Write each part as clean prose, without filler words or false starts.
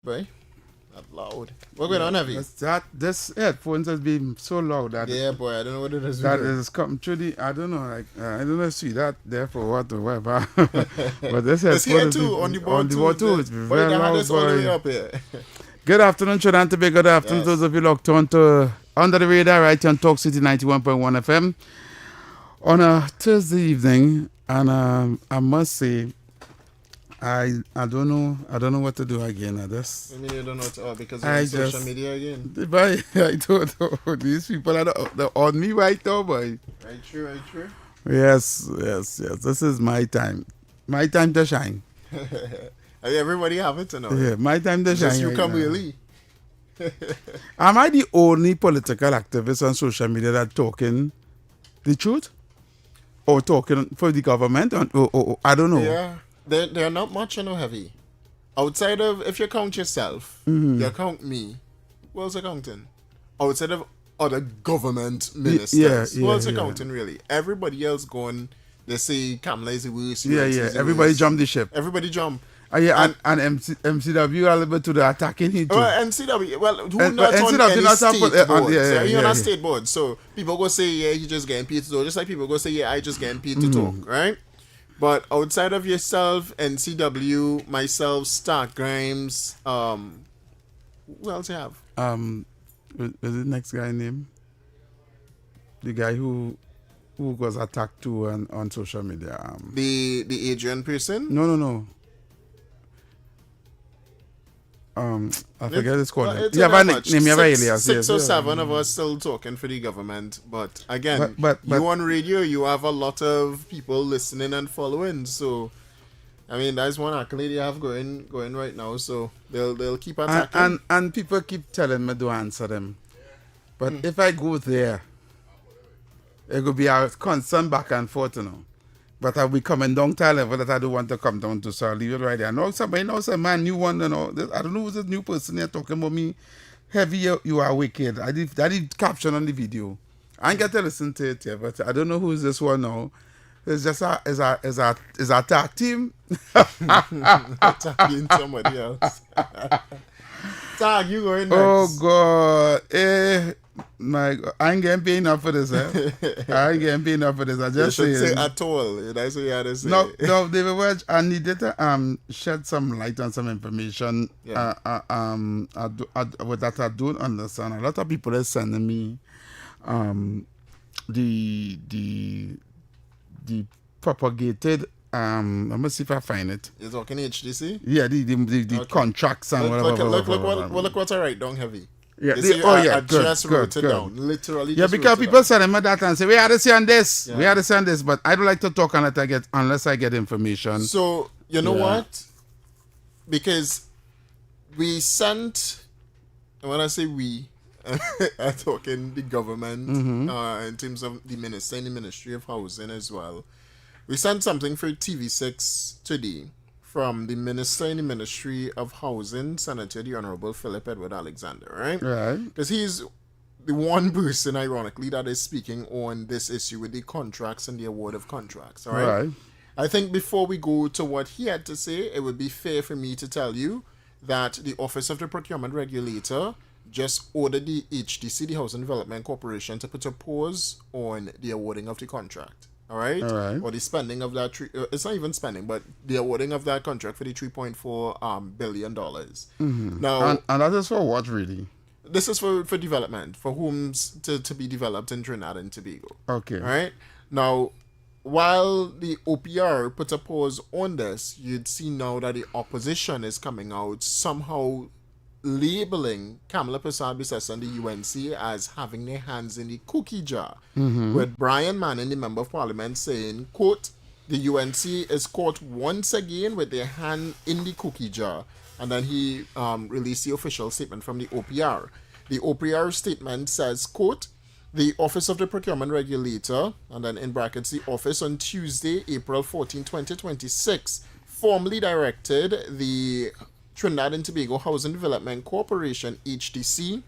boy. Not loud. What's going on, Heavy? This headphones has been so loud that Yeah, boy, I don't know what it is. that is come through the, I don't know, like I don't know, see that there for what or whatever. But this It's here headphone too, on the board too. It's Boy, very they had loud, this all the way boy. up here. Good afternoon, Trinidad and Tobago. Good afternoon, Yes. those of you locked on to Under the Radar right here on Talk City 91.1 FM on a Thursday evening, and I must say, I don't know what to do again. I mean, you don't know what to, because I of social just- media again. But I don't know. These people they're on me right now, boy. Right, true, right, true. Yes. This is my time. My time to shine. I mean, everybody have it to know. Yeah, my time to shine. Just you right come now. really. Am I the only political activist on social media that talking the truth? Or talking for the government? Or I don't know. Yeah, they're not much, Heavy. Outside of, if you count yourself, Mm-hmm. you count me, who else accounting? Outside of other government ministers, who else accounting really? Everybody else going, they say Kamala is the worst. Yeah. Everybody jump the ship. Everybody jump. And MCW are a little bit to the attacking him too. Well, NCW, well, who And- not but on NCW any not state support- board? yeah, You're on yeah. a state board, so people go say, yeah, he just getting paid to talk. Just like people go say, yeah, I just getting paid to Mm-hmm. talk, right? But outside of yourself, NCW, myself, Stark Grimes, who else you have? Is the next guy name? The guy who was attacked too on social media. The Adrian person? No. I forget his call. Well, it's You have a not much. nickname, you have a alias. Six yes, or yeah. seven of us still talking for the government, but again, But- you on radio, you have a lot of people listening and following. So, I mean, that's one accolade you have going right now. So they'll keep attacking. And people keep telling me to answer them. But Hmm. if I go there, it could be a constant back and forth, But I'll be coming down to a level that I don't want to come down to, so I'll leave it right there. I know somebody knows a man, new one, I don't know who's this new person here talking about me. Heavy, you are wicked. I did caption on the video. I ain't get to listen to it yet, but I don't know who's this one now. It's just a tag team. Attacking somebody else. Tag, you going next. Oh God. My God. I ain't getting paid enough for this, I ain't getting paid enough for this. I You just should say say at all. That's what you had to say. no, David Welch, I needed to shed some light on some information Yeah. that I don't understand. A lot of people are sending me the propagated let me see if I find it. You're talking HDC? Yeah, the Okay. contracts and whatever. Look what I write down, Heavy. Yeah, You see, I good, just wrote it down. Literally. Yeah, just because wrote it people down. send me that and say, we had to see on this. Yeah. We had to see on this, but I don't like to talk unless I get information. So, you know Yeah. what? Because we sent, and when I say we, I'm talking the government in terms of the minister and the Ministry of Housing as well. We sent something for TV6 today from the Minister in the Ministry of Housing, Senator the Honorable Philip Edward Alexander, right? Right. Because he's the one person, ironically, that is speaking on this issue with the contracts and the award of contracts, all right? Right. I think before we go to what he had to say, it would be fair for me to tell you that the Office of the Procurement Regulator just ordered the HDC, the Housing Development Corporation, to put a pause on the awarding of the contract. All right? Or the spending of that, it's not even spending, but the awarding of that contract for the $3.4 billion. Now, And that is for what, really? this is for development, for homes to be developed in Trinidad and Tobago. Okay. All right? Now, while the OPR put a pause on this, you'd see now that the opposition is coming out somehow labeling Kamala Persad-Bissessar and the UNC as having their hands in the cookie jar, with Brian Manning, the Member of Parliament, saying, quote, the UNC is caught once again with their hand in the cookie jar. And then he released the official statement from the OPR. The OPR statement says, quote, the Office of the Procurement Regulator, and then in brackets, the office on Tuesday, April 14, 2026, formally directed the Trinidad and Tobago Housing Development Corporation, HDC,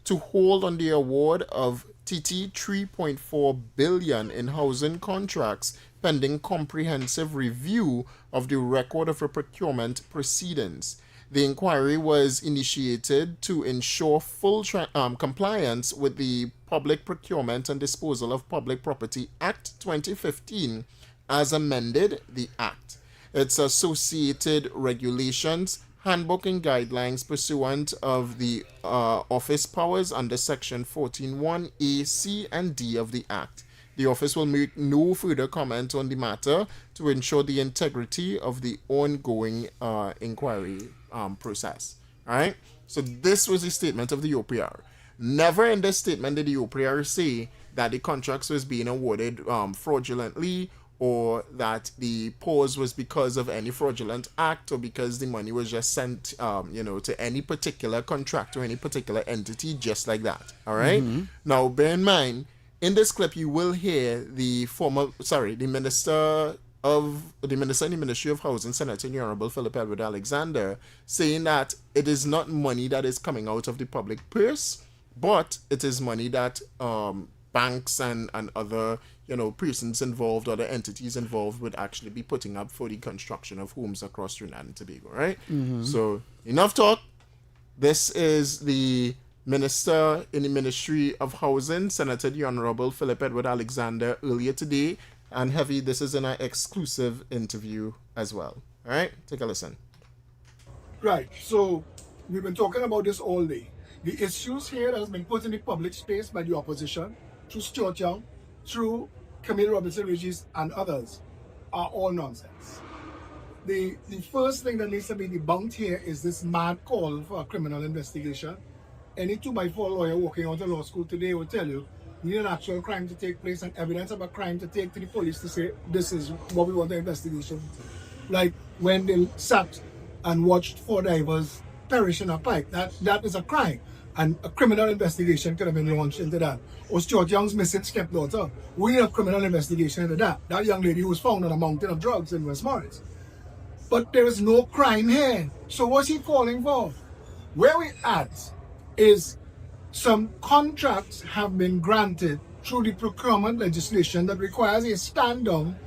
to hold on the award of TT 3.4 billion in housing contracts pending comprehensive review of the record of the procurement proceedings. The inquiry was initiated to ensure full compliance with the Public Procurement and Disposal of Public Property Act 2015 as amended, the Act, its associated regulations, handbook and guidelines pursuant of the office powers under Section 14(1)(a), (c), and (d) of the Act. The office will make no further comment on the matter to ensure the integrity of the ongoing inquiry process. All right? So this was the statement of the OPR. Never in this statement did the OPR say that the contracts was being awarded fraudulently, or that the pause was because of any fraudulent act, or because the money was just sent, to any particular contract or any particular entity, just like that. All right? Now, bear in mind, in this clip, you will hear the Minister in the Ministry of Housing, Senator Honorable Fitzdavid Alexander, saying that it is not money that is coming out of the public purse, but it is money that banks and other persons involved, other entities involved, would actually be putting up for the construction of homes across Trinidad and Tobago, right? So enough talk. This is the Minister in the Ministry of Housing, Senator the Honorable Fitzdavid Alexander, earlier today. And Heavy, this is an exclusive interview as well. All right, take a listen. Right, so we've been talking about this all day. The issues here that has been put in the public space by the opposition, through Stuart Young, through Camille Robinson-Regis and others, are all nonsense. The first thing that needs to be debunked here is this mad call for a criminal investigation. Any 2x4 lawyer walking out of law school today will tell you we need an actual crime to take place and evidence of a crime to take to the police to say this is what we want the investigation. Like when they sat and watched 4 divers perish in a pipe, that is a crime. And a criminal investigation could have been launched into that. Or Stuart Young's missing stepdaughter. We need a criminal investigation into that. That young lady who was found on a mountain of drugs in West Morris. But there is no crime here. So what's he calling for? Where we at is some contracts have been granted through the procurement legislation that requires a stand-down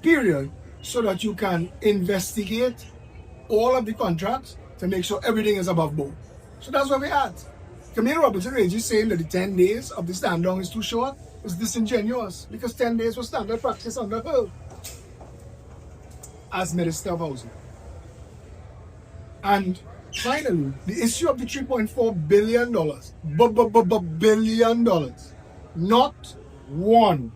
period so that you can investigate all of the contracts to make sure everything is above board. So that's where we're at. Camille Robinson-Regis saying that the 10 days of the stand-down is too short is disingenuous, because 10 days was standard practice under her as Minister of Housing. And finally, the issue of the $3.4 billion, billion, not one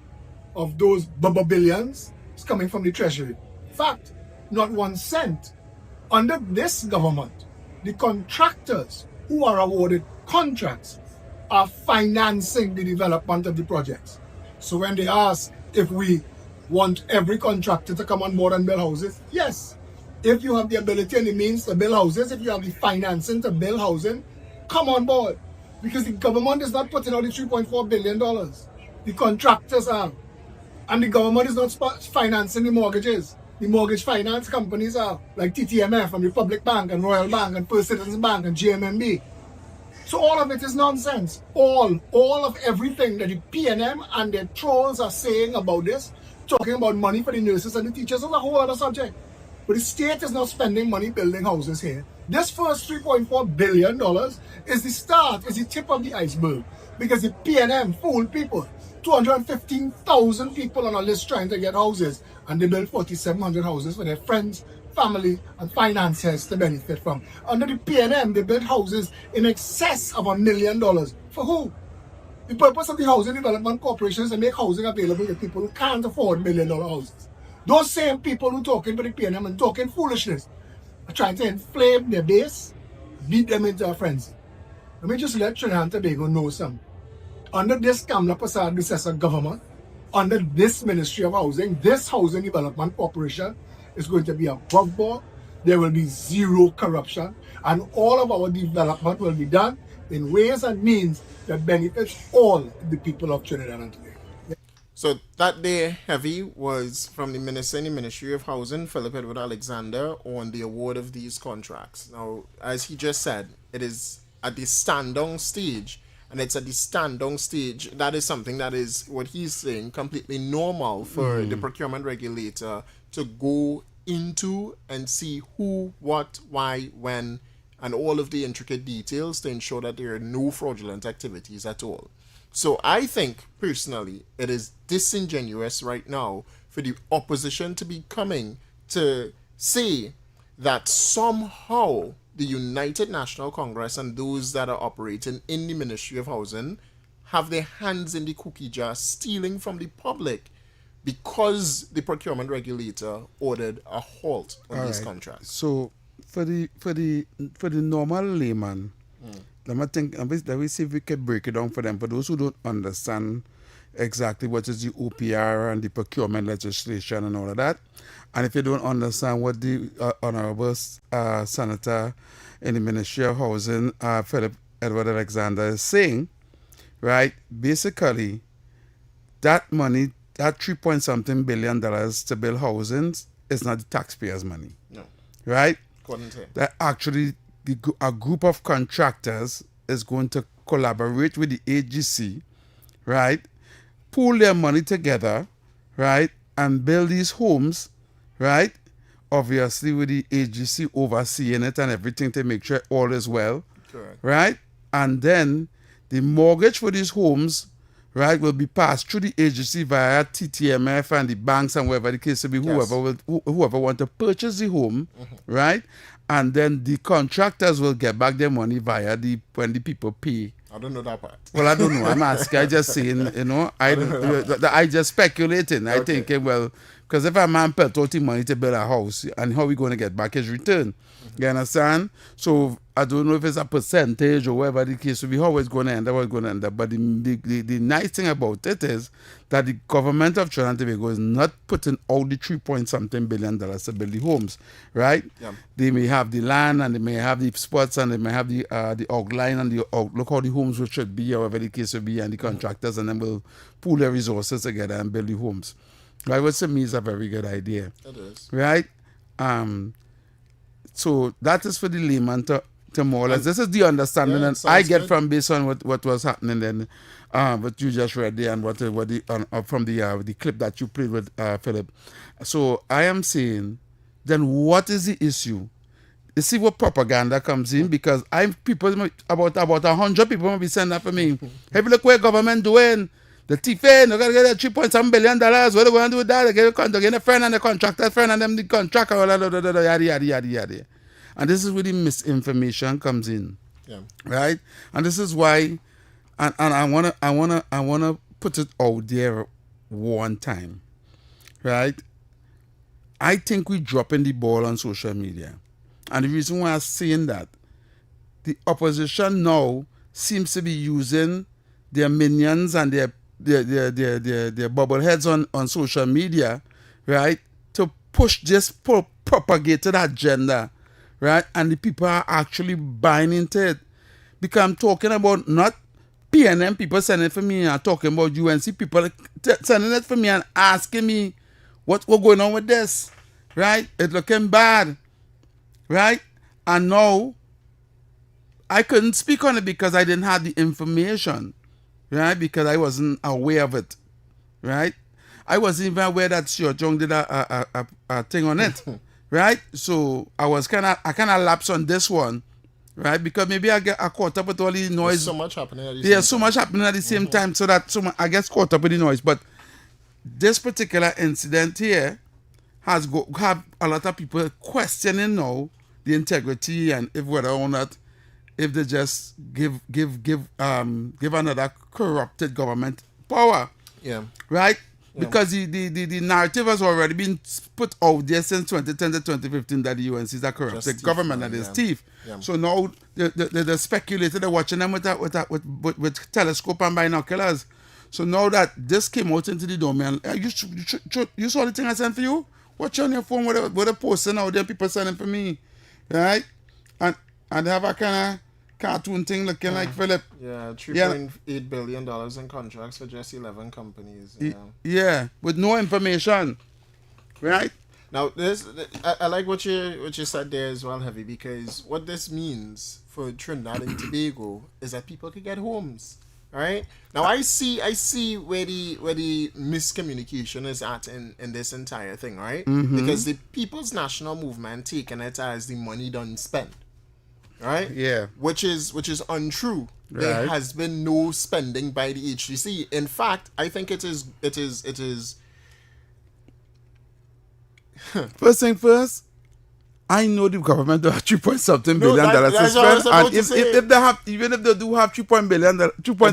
of those billions is coming from the Treasury. In fact, not 1 cent. Under this government, the contractors who are awarded contracts are financing the development of the projects. So when they ask if we want every contractor to come on board and build houses, yes. If you have the ability and the means to build houses, if you have the financing to build housing, come on board. Because the government is not putting out the $3.4 billion. The contractors are. And the government is not financing the mortgages. The mortgage finance companies are, like TTMF and Republic Bank and Royal Bank and First Citizens Bank and GMMB. So all of it is nonsense. All of everything that the PNM and their trolls are saying about this, talking about money for the nurses and the teachers, is a whole other subject. But the state is not spending money building houses here. This first $3.4 billion is the start, is the tip of the iceberg. Because the PNM fooled people. 215,000 people on a list trying to get houses. And they built 4,700 houses for their friends, family, and financiers to benefit from. Under the PNM, they built houses in excess of $1 million. For who? The purpose of the Housing Development Corporation is to make housing available to people who can't afford $1 million houses. Those same people who talking to the PNM and talking foolishness are trying to inflame their base, beat them into a frenzy. Let me just let Trinidad and Tobago know something. Under this Kamla Prasad Bissessa government, under this Ministry of Housing, this Housing Development Corporation is going to be above board. There will be zero corruption, and all of our development will be done in ways and means that benefits all the people of Trinidad and Tobago. So that day, Heavy, was from the Minister in the Ministry of Housing, Fitzdavid Alexander, on the award of these contracts. Now, as he just said, it is at the stand-down stage, and it's at the stand-down stage, that is something that is, what he's saying, completely normal for the procurement regulator to go into and see who, what, why, when and all of the intricate details to ensure that there are no fraudulent activities at all. So I think, personally, it is disingenuous right now for the opposition to be coming to say that somehow the United National Congress and those that are operating in the Ministry of Housing have their hands in the cookie jar stealing from the public because the procurement regulator ordered a halt on these contracts. So for the normal layman, let me see if we can break it down for them. For those who don't understand exactly what is the OPR and the procurement legislation and all of that, and if you don't understand what the Honorable Senator in the Ministry of Housing, Philip Edward Alexander, is saying, right? Basically, that money, that $3 billion to build housings, is not the taxpayers' money. No. Right? According to him. That actually a group of contractors is going to collaborate with the AGC, right? Pool their money together, right? And build these homes, right? Obviously with the AGC overseeing it and everything to make sure all is well. Correct. Right? And then the mortgage for these homes, right, will be passed through the agency via TTMF and the banks and wherever the case may be, whoever want to purchase the home, right? And then the contractors will get back their money via when the people pay. I don't know that part. Well, I don't know. I'm asking. I just saying, I just speculating. I thinking, well, because if a man put out the money to build a house, and how we going to get back his return? You understand? So I don't know if it's a percentage or whatever the case will be, how it's going to end up, But the nice thing about it is that the government of Trinidad and Tobago is not putting out the $3 billion to build the homes, right? Yeah. They may have the land and they may have the spots and they may have the outline and look how the homes should be, however the case will be, and the contractors, and then we'll pool their resources together and build the homes. Right, which to me is a very good idea. It is. Right? So that is for the layman to more or less. This is the understanding that I get from based on what was happening then, what you just read there and what from the clip that you played with Philip. So I am saying, then what is the issue? You see what propaganda comes in, because about 100 people will be sending that for me. Hey, look what government doing. The thief, they gotta get that $3 billion. What are they going to do with that? They get a friend and the contractor friend and them the contractor, yada. And this is where the misinformation comes in. Yeah. Right? And this is why, and I wanna put it out there one time. Right? I think we're dropping the ball on social media. And the reason why I'm saying that, the opposition now seems to be using their minions and their bubbleheads on social media, right, to push this propagated agenda, right? And the people are actually buying into it. Because I'm talking about not PNM people sending it for me, I'm talking about UNC people sending it for me and asking me what's going on with this, right? It's looking bad, right? And now I couldn't speak on it because I didn't have the information. Right, because I wasn't aware of it, right? I wasn't even aware that Seo Jong did a thing on it, right? So I kind of lapsed on this one, right? Because maybe I caught up with all the noise. There's so much happening at the same time. So much happening at the same time, so that I get caught up with the noise. But this particular incident here have a lot of people questioning now the integrity and if whether or not, if they just give another corrupted government power. Yeah. Right? Yeah. Because the narrative has already been put out there since 2010 to 2015 that the UNC is a corrupted government and is thief. Yeah. So now the speculated, they're watching them with telescope and binoculars. So now that this came out into the domain, you saw the thing I sent for you? Watch on your phone with a posting out there, people sending for me. Right? And they have a kind of cartoon thing looking like Philip. Yeah, $3.8 billion in contracts for just 11 companies. Yeah, with no information. Right? Now, I like what you said there as well, Heavy, because what this means for Trinidad and Tobago is that people could get homes. Right? Now, I see where the miscommunication is at in this entire thing, right? Mm-hmm. Because the People's National Movement taking it as the money done spent. right? Yeah. Which is untrue. There Right. has been no spending by the HDC. In fact, I think it is. First thing first, I know the government do have 3 point something No, billion dollars to that's what I was spend, about and to say. if they have, even if they do have 3 point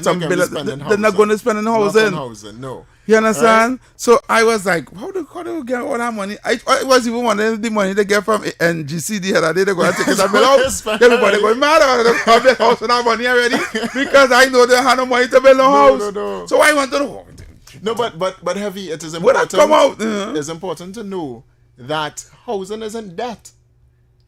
something billion, they're not going to spend in Not on housing. housing, no. You understand? So I was like, how do we get all that money? I was even wondering the money they get from NGC the other day. They're going to take it that bill out. Everybody going mad about it. They build house with that money already because I know they have no money to build no house. No. So I want to know. No, but heavy. It is When I important. come out, It's important to know that housing is in debt,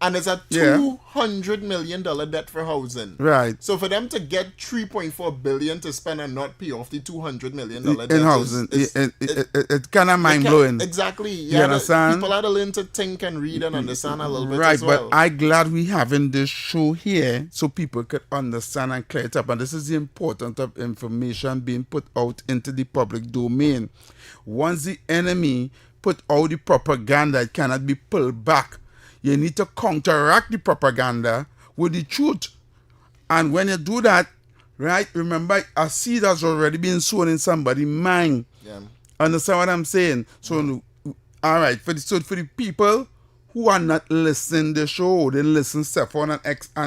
and it's a Yeah. $200 million debt for housing. Right. So for them to get $3.4 billion to spend and not pay off the $200 million debt In housing, it's kind of mind blowing. Exactly. You understand? People had to learn to think and read and understand a little bit Right, as well. but I glad we having this show here so people could understand and clear it up. And this is the importance of information being put out into the public domain. Once the enemy put out the propaganda, it cannot be pulled back. You need to counteract the propaganda with the truth. And when you do that, right, remember a seed has already been sown in somebody's mind. Yeah. Understand what I'm saying? So, all right, for the people who are not listening to the show, they listen Stephon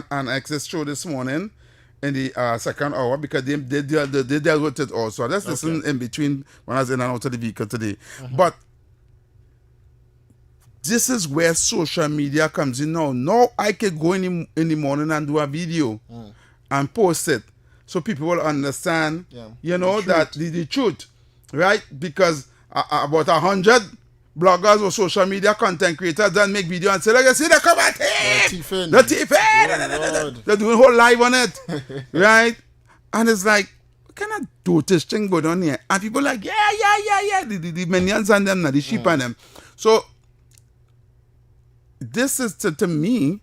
and X's show this morning in the second hour because they dealt with it also. Let's listen in between when I was in and out of the vehicle today. But this is where social media comes in now. Now I can go in the morning and do a video and post it so people will understand, you know, that the truth, right? Because about 100 bloggers or social media content creators that make video and say, like, see, they come at him. The thief. They're doing a whole live on it, right? And it's like, what kind of dotish thing going on here? And people like, yeah. The minions and them, the sheep and them. So, this is to me,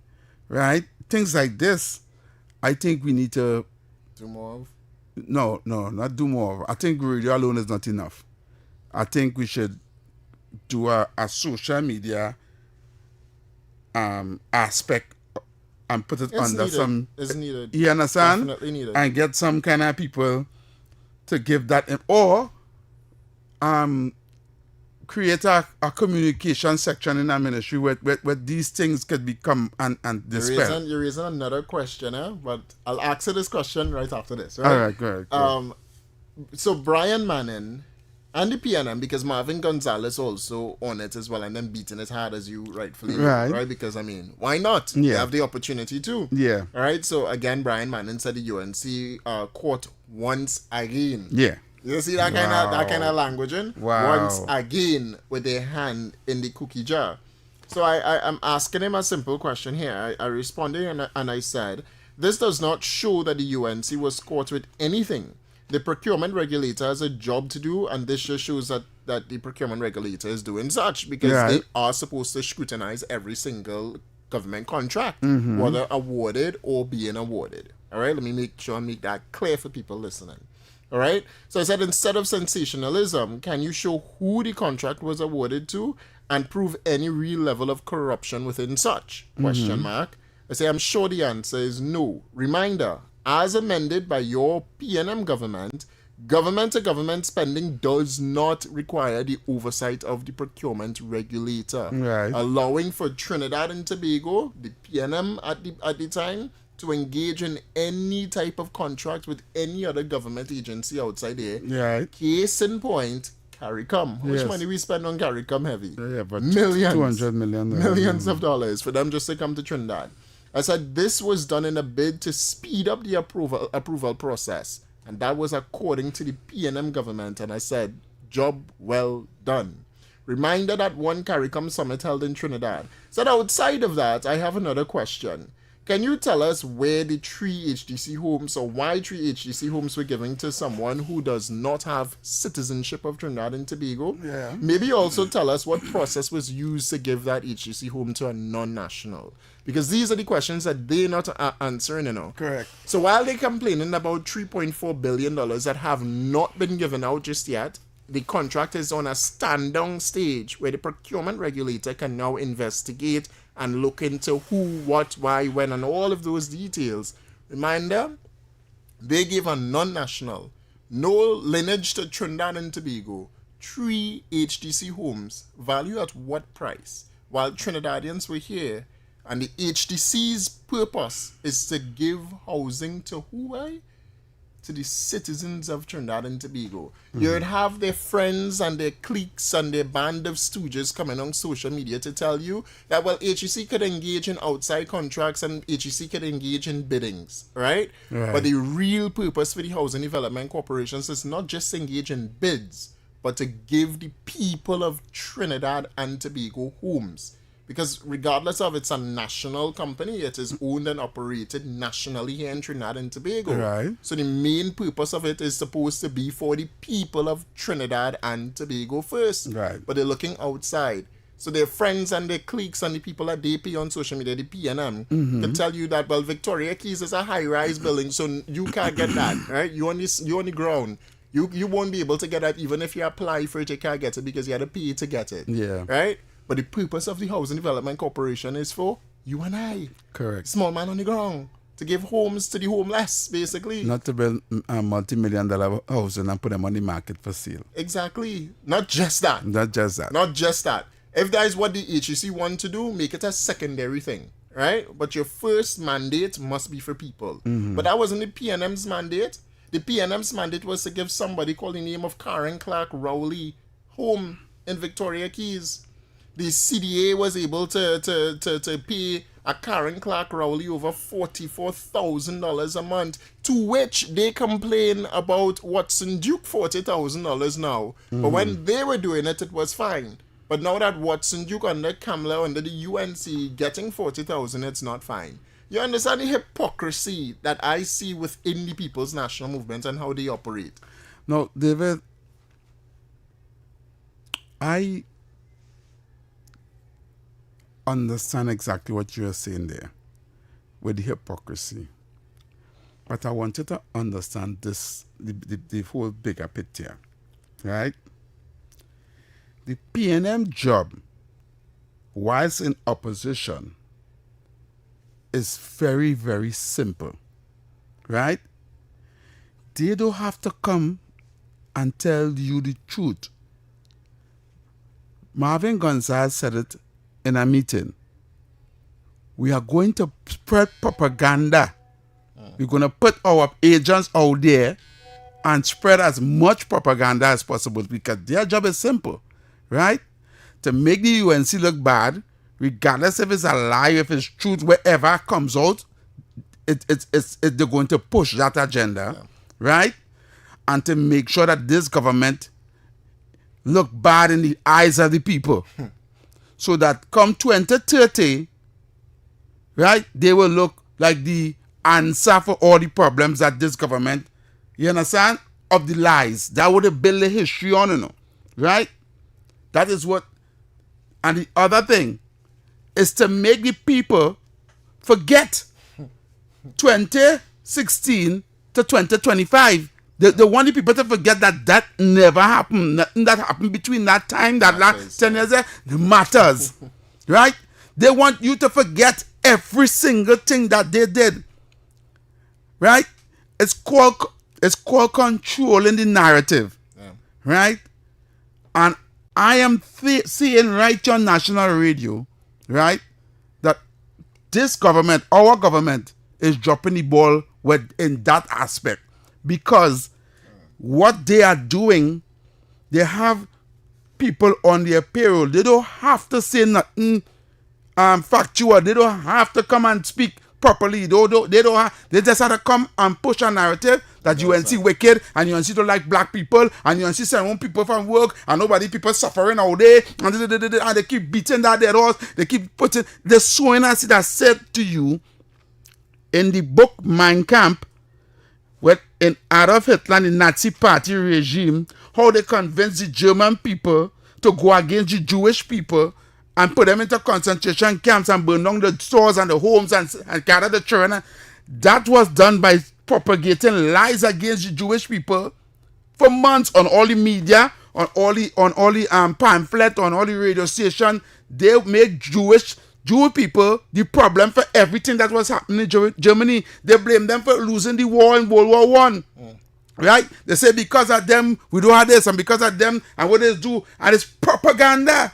right? Things like this, I think we need to do more of. No, not do more of. I think radio alone is not enough. I think we should do a social media aspect and put it under needed. some. It's needed. You understand? Definitely needed. And get some kind of people to give that, or create a communication section in our ministry where these things could become and dispel. You're raising another question, but I'll answer this question right after this. Right? All right, good. So Brian Manning and the PNM, because Marvin Gonzalez also on it as well, and then beating it hard as you rightfully know, right? Because I mean, why not? Yeah. They have the opportunity to. Yeah. All right. So again, Brian Manning said the UNC court once again. Yeah. You see that kind of languaging? Wow. Once again with their hand in the cookie jar. So I'm asking him a simple question here. I responded and I said, this does not show that the UNC was caught with anything. The procurement regulator has a job to do, and this just shows that the procurement regulator is doing such because they are supposed to scrutinize every single government contract, whether awarded or being awarded. All right, let me make sure I make that clear for people listening. All right. So I said, instead of sensationalism, can you show who the contract was awarded to and prove any real level of corruption within such? Question mark. I say, I'm sure the answer is no. Reminder, as amended by your PNM government, government-to-government spending does not require the oversight of the procurement regulator, allowing for Trinidad and Tobago, the PNM at the time, to engage in any type of contract with any other government agency outside there. Right. Case in point, CARICOM. How much money we spend on CARICOM heavy? Yeah, but millions. $200 million. Millions of dollars for them just to come to Trinidad. I said this was done in a bid to speed up the approval process. And that was according to the PNM government. And I said, job well done. Reminder that one CARICOM summit held in Trinidad. So outside of that, I have another question. Can you tell us where the 3 HDC homes or why 3 HDC homes were given to someone who does not have citizenship of Trinidad and Tobago? Yeah. Maybe also tell us what process was used to give that HDC home to a non-national. Because these are the questions that they're not answering, you know. Correct. So while they're complaining about $3.4 billion that have not been given out just yet, the contract is on a stand-down stage where the procurement regulator can now investigate and look into who, what, why, when, and all of those details. Reminder, they gave a non-national, no lineage to Trinidad and Tobago, 3 HDC homes, valued at what price? While Trinidadians were here, and the HDC's purpose is to give housing to who, eh? To the citizens of Trinidad and Tobago. You would have their friends and their cliques and their band of stooges coming on social media to tell you that, well, HEC could engage in outside contracts and HEC could engage in biddings, right? But the real purpose for the Housing Development Corporations is not just to engage in bids, but to give the people of Trinidad and Tobago homes. Because regardless of it's a national company, it is owned and operated nationally here in Trinidad and Tobago. Right. So the main purpose of it is supposed to be for the people of Trinidad and Tobago first. Right. But they're looking outside. So their friends and their cliques and the people that they pay on social media, the PNM, can tell you that, well, Victoria Keys is a high-rise building, so you can't get that, right? You on the ground. You won't be able to get that even if you apply for it, you can't get it because you had to pay to get it. Yeah. Right? But the purpose of the Housing Development Corporation is for you and I. Correct. Small man on the ground. To give homes to the homeless, basically. Not to build a multi-million-dollar housing and put them on the market for sale. Exactly. Not just that. Not just that. Not just that. If that is what the HEC want to do, make it a secondary thing. Right? But your first mandate must be for people. But that wasn't the PNM's mandate. The PNM's mandate was to give somebody called the name of Karen Clark Rowley home in Victoria Keys. The CDA was able to pay a Karen Clark Rowley over $44,000 a month, to which they complain about Watson Duke $40,000 now. But when they were doing it, it was fine. But now that Watson Duke under Kamla, under the UNC, getting $40,000, it's not fine. You understand the hypocrisy that I see within the People's National Movement and how they operate? No, David, I understand exactly what you're saying there with the hypocrisy. But I want you to understand this, the whole bigger picture, right? The PNM job, whilst in opposition, is very, very simple, right? They don't have to come and tell you the truth. Marvin Gonzalez said it in a meeting. We are going to spread propaganda. We're going to put our agents out there and spread as much propaganda as possible because their job is simple, right? To make the UNC look bad, regardless if it's a lie, if it's truth, wherever it comes out, they're going to push that agenda, right? And to make sure that this government look bad in the eyes of the people. So that come 2030, right, they will look like the answer for all the problems that this government, you understand, of the lies. That would have built a history on, you know, right? That is what, and the other thing is to make the people forget 2016 to 2025. They want the people to forget that never happened. Nothing that happened between that time, that last 10 years, matters. Right? They want you to forget every single thing that they did. Right? It's called controlling the narrative. Yeah. Right? And I am seeing right on national radio, right, that this government, our government, is dropping the ball in that aspect. Because what they are doing, they have people on their payroll. They don't have to say nothing factual. They don't have to come and speak properly. They just have to come and push a narrative that UNC wicked and UNC don't like black people and UNC send home people from work and people suffering all day and they keep beating that dead horse. They keep putting the sewing as it has said to you in the book Mein Kampf, when in Adolf Hitler, the Nazi party regime, how they convinced the German people to go against the Jewish people and put them into concentration camps and burn down the stores and the homes and gather the children. That was done by propagating lies against the Jewish people for months on all the media, on all the pamphlet, on all the radio station. They make Jewish people the problem for everything that was happening in Germany. They blame them for losing the war in World War One. Right? They say because of them we do have this, and because of them and what they do, and it's propaganda.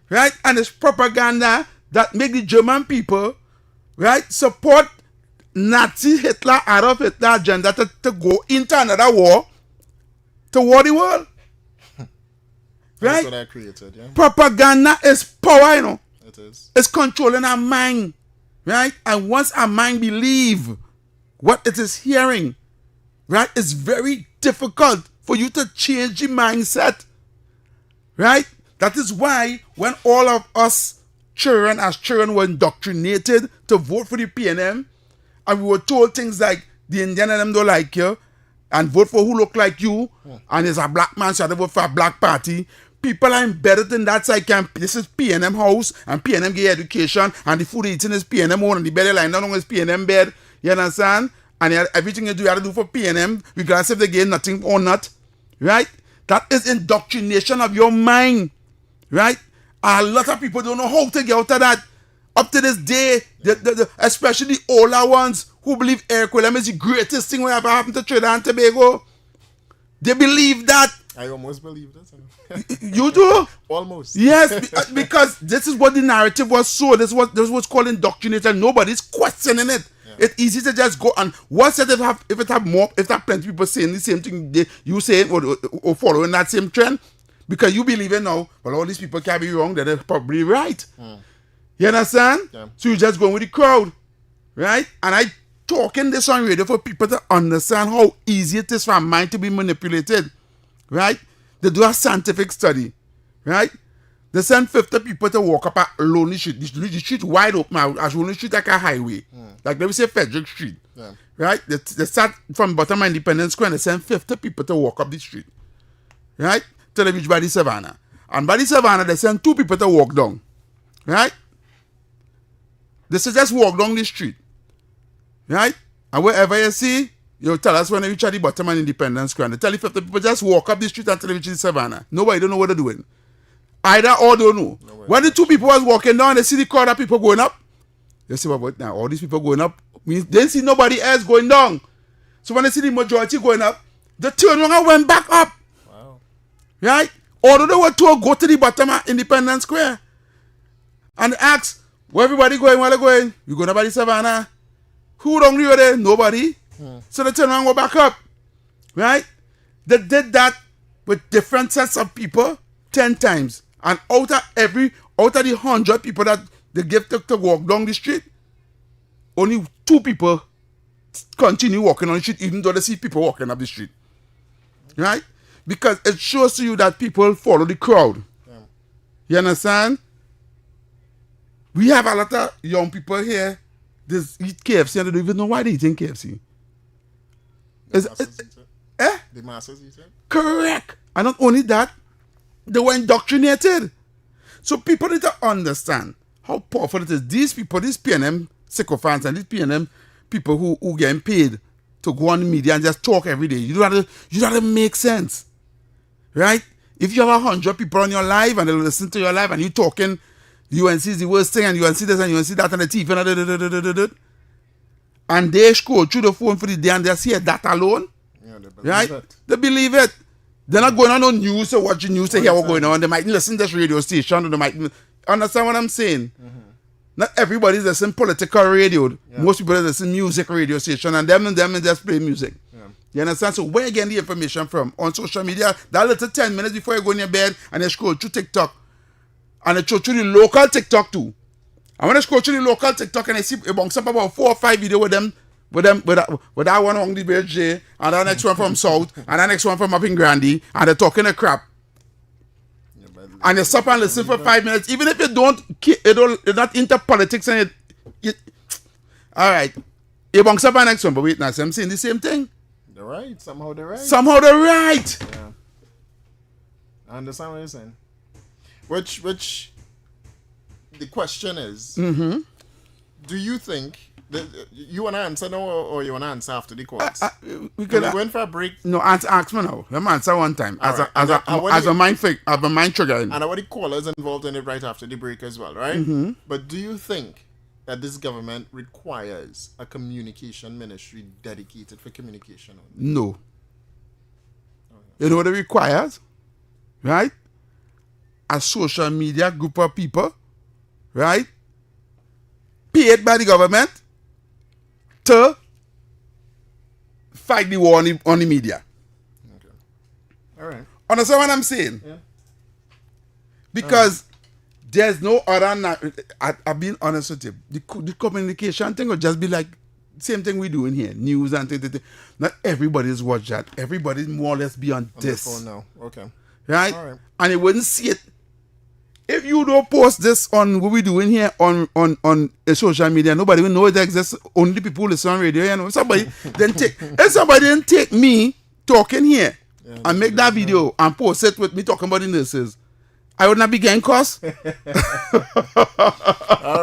Right? And it's propaganda that make the German people, right, support Nazi Hitler, Adolf Hitler agenda to go into another war, to war the world. Right? That's what I created, yeah. Propaganda is power, you know. It is. It's controlling our mind. Right? And once our mind believe what it is hearing, right, it's very difficult for you to change your mindset. Right? That is why when all of us children as children were indoctrinated to vote for the PNM, and we were told things like the Indian and them don't like you, and vote for who look like you, and there's a black man, so I vote for a black party. People are embedded in that side camp. This is PNM house, and PNM get education, and the food eating is PNM own, and the bed line down is PNM bed. You understand? And everything you do, you have to do for PNM, regardless if they get nothing or not. Right? That is indoctrination of your mind. Right? A lot of people don't know how to get out of that. Up to this day, especially the older ones who believe air quality is the greatest thing that ever happened to Trinidad and Tobago. They believe that. I almost believe this. You do? Almost. Yes, because this is what the narrative was so. This was called indoctrination. Nobody's questioning it. Yeah. It's easy to just go and what's it if it have plenty of people saying the same thing you saying or following that same trend? Because you believe it now, well, all these people can be wrong, they're probably right. You understand? Yeah. So you're just going with the crowd, right? And I talking this on radio for people to understand how easy it is for a mind to be manipulated, right? They do a scientific study, right? They send 50 people to walk up a lonely street. The street wide open, as lonely street like a highway. Like let me say Frederick Street, right? They start from bottom of Independence Square and they send 50 people to walk up the street, right? Till they reach by the Savannah. And by the Savannah, they send 2 people to walk down, right? They say just walk down the street, right? And wherever you see, you tell us when they reach at the bottom of Independence Square. And they tell you 50 people just walk up the street until they reach the Savannah. Nobody don't know what they're doing. Either or don't know. When the 2 people was walking down, they see the crowd of people going up. They say, well, but now all these people going up means they see nobody else going down. So when they see the majority going up, they turned around and went back up. Wow. Right? Although they were told go to the bottom of Independence Square. And ask, where everybody going, where they going? You going by the Savannah? Who don't you there? Nobody. So they turn around and go back up. Right? They did that with different sets of people 10 times. And out of the 100 people that they give to walk down the street, only 2 people continue walking on the street even though they see people walking up the street. Right? Because it shows to you that people follow the crowd. You understand? We have a lot of young people here that eat KFC and they don't even know why they eating KFC. The masses eat it. The masses eat it. Correct. And not only that, they were indoctrinated. So people need to understand how powerful it is. These people, these PNM sycophants and these PNM people who getting paid to go on the media and just talk every day. You gotta make sense. Right? If you have 100 people on your live and they listen to your live and you talking UNC is the worst thing, and UNC this and UNC that, and the TV, and they scroll through the phone for the day and they see that alone, right? They believe it. They're not going on no news to watch the news to hear what's going on. They might listen to this radio station, or they might understand what I'm saying. Not everybody's listening political radio. Most people listen music radio station, and them just play music. You understand? So where you getting the information from? On social media, that little 10 minutes before you go in your bed, and they scroll through TikTok. And they show through the local TikTok too. And when I scroll through the local TikTok and I see about 4 or 5 videos with that one on the BJ, and that next one from South, and that next one from up in Grandy, and they're talking a crap. And you stop and listen for 5 minutes, even if you're not into politics and it all right. You bounce up on next one, but wait, now I'm saying the same thing. They're right. Somehow they're right. Somehow they're right. Yeah. I understand what you're saying. Which the question is, do you think You want to answer now or you want to answer after the calls? We Can could we go in for a break? no ask me now. Let me answer one time. As Alright, a mind trigger. And I want the callers involved in it right after the break as well, right? Mm-hmm. But do you think that this government requires a communication ministry dedicated for communication only? No. You know what it requires? Right? A social media group of people, right? Paid by the government to fight the war on the media. Okay. All right. Understand what I'm saying? Yeah. Because there's no other... I've been honest with you. The communication thing will just be like same thing we do in here. News and things. Not everybody's watch that. Everybody's more or less be on this. The phone now. Okay. Right? All right. And you wouldn't see it. If you don't post this on what we do in here on social media, nobody will know it exists. Only people listen on radio. You know, if somebody didn't take me talking here and make that video and post it with me talking about the nurses, I would not be getting cost. All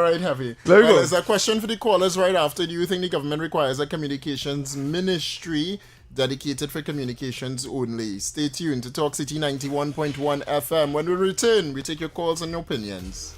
right, Heavy. There you go. There's a question for the callers right after. Do you think the government requires a communications ministry dedicated for communications only? Stay tuned to Talk City 91.1 FM. When we return, we take your calls and your opinions.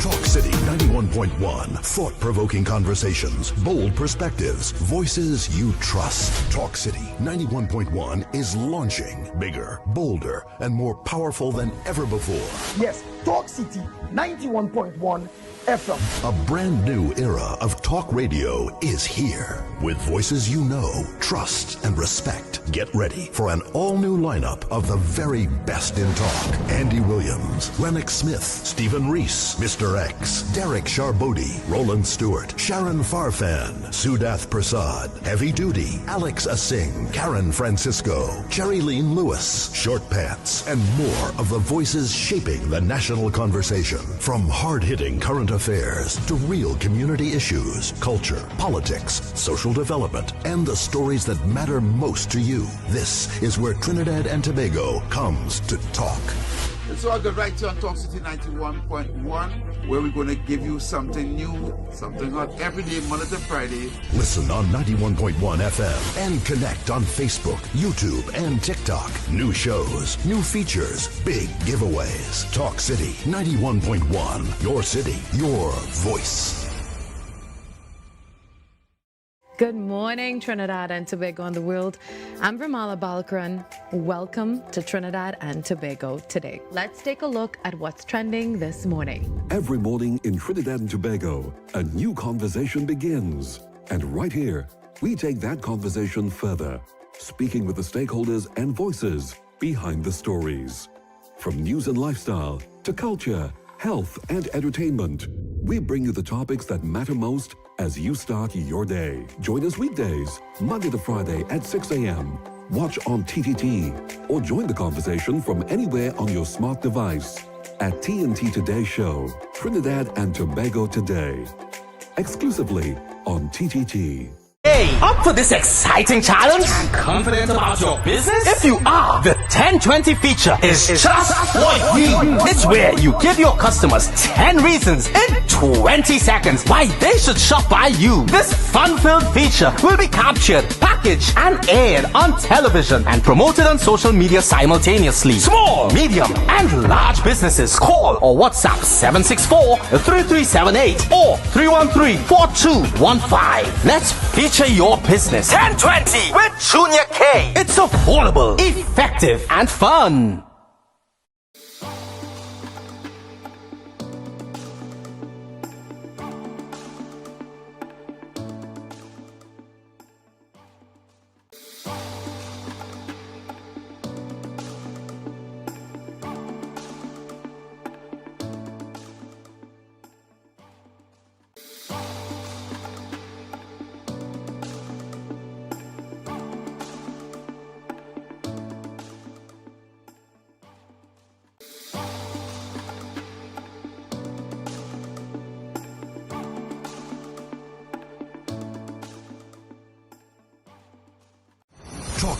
Talk City 91.1. Thought-provoking conversations, bold perspectives, voices you trust. Talk City 91.1 is launching bigger, bolder, and more powerful than ever before. Yes, Talk City 91.1 FM. A brand new era of talk radio is here. With voices you know, trust, and respect. Get ready for an all-new lineup of the very best in talk. Andy Williams, Lennox Smith, Stephen Reese, Mr. X, Derek Charbodi, Roland Stewart, Sharon Farfan, Sudath Prasad, Heavy Duty, Alex Asing, Karen Francisco, Cherry Lean Lewis, Short Pants, and more of the voices shaping the national conversation. From hard-hitting current affairs to real community issues, culture, politics, social development, and the stories that matter most to you. This is where Trinidad and Tobago comes to talk. It's all good right here on Talk City 91.1, where we're going to give you something new, something hot every day, Monday to Friday. Listen on 91.1 FM and connect on Facebook, YouTube, and TikTok. New shows, new features, big giveaways. Talk City 91.1. Your city, your voice. Good morning, Trinidad and Tobago and the world. I'm Vermala Balkaran. Welcome to Trinidad and Tobago today. Let's take a look at what's trending this morning. Every morning in Trinidad and Tobago, a new conversation begins. And right here, we take that conversation further, speaking with the stakeholders and voices behind the stories. From news and lifestyle to culture, health, and entertainment, we bring you the topics that matter most as you start your day. Join us weekdays, Monday to Friday at 6 a.m. Watch on TTT or join the conversation from anywhere on your smart device at TNT Today Show, Trinidad and Tobago Today. Exclusively on TTT. Hey, up for this exciting challenge? And confident about your business? If you are, the 1020 feature is just for you. It's where you give your customers 10 reasons in 20 seconds why they should shop by you. This fun-filled feature will be captured, packaged, and aired on television and promoted on social media simultaneously. Small, medium, and large businesses call or WhatsApp 764-3378 or 313-4215. Let's feature your business. 1020 with Junior K. It's affordable, effective, and fun.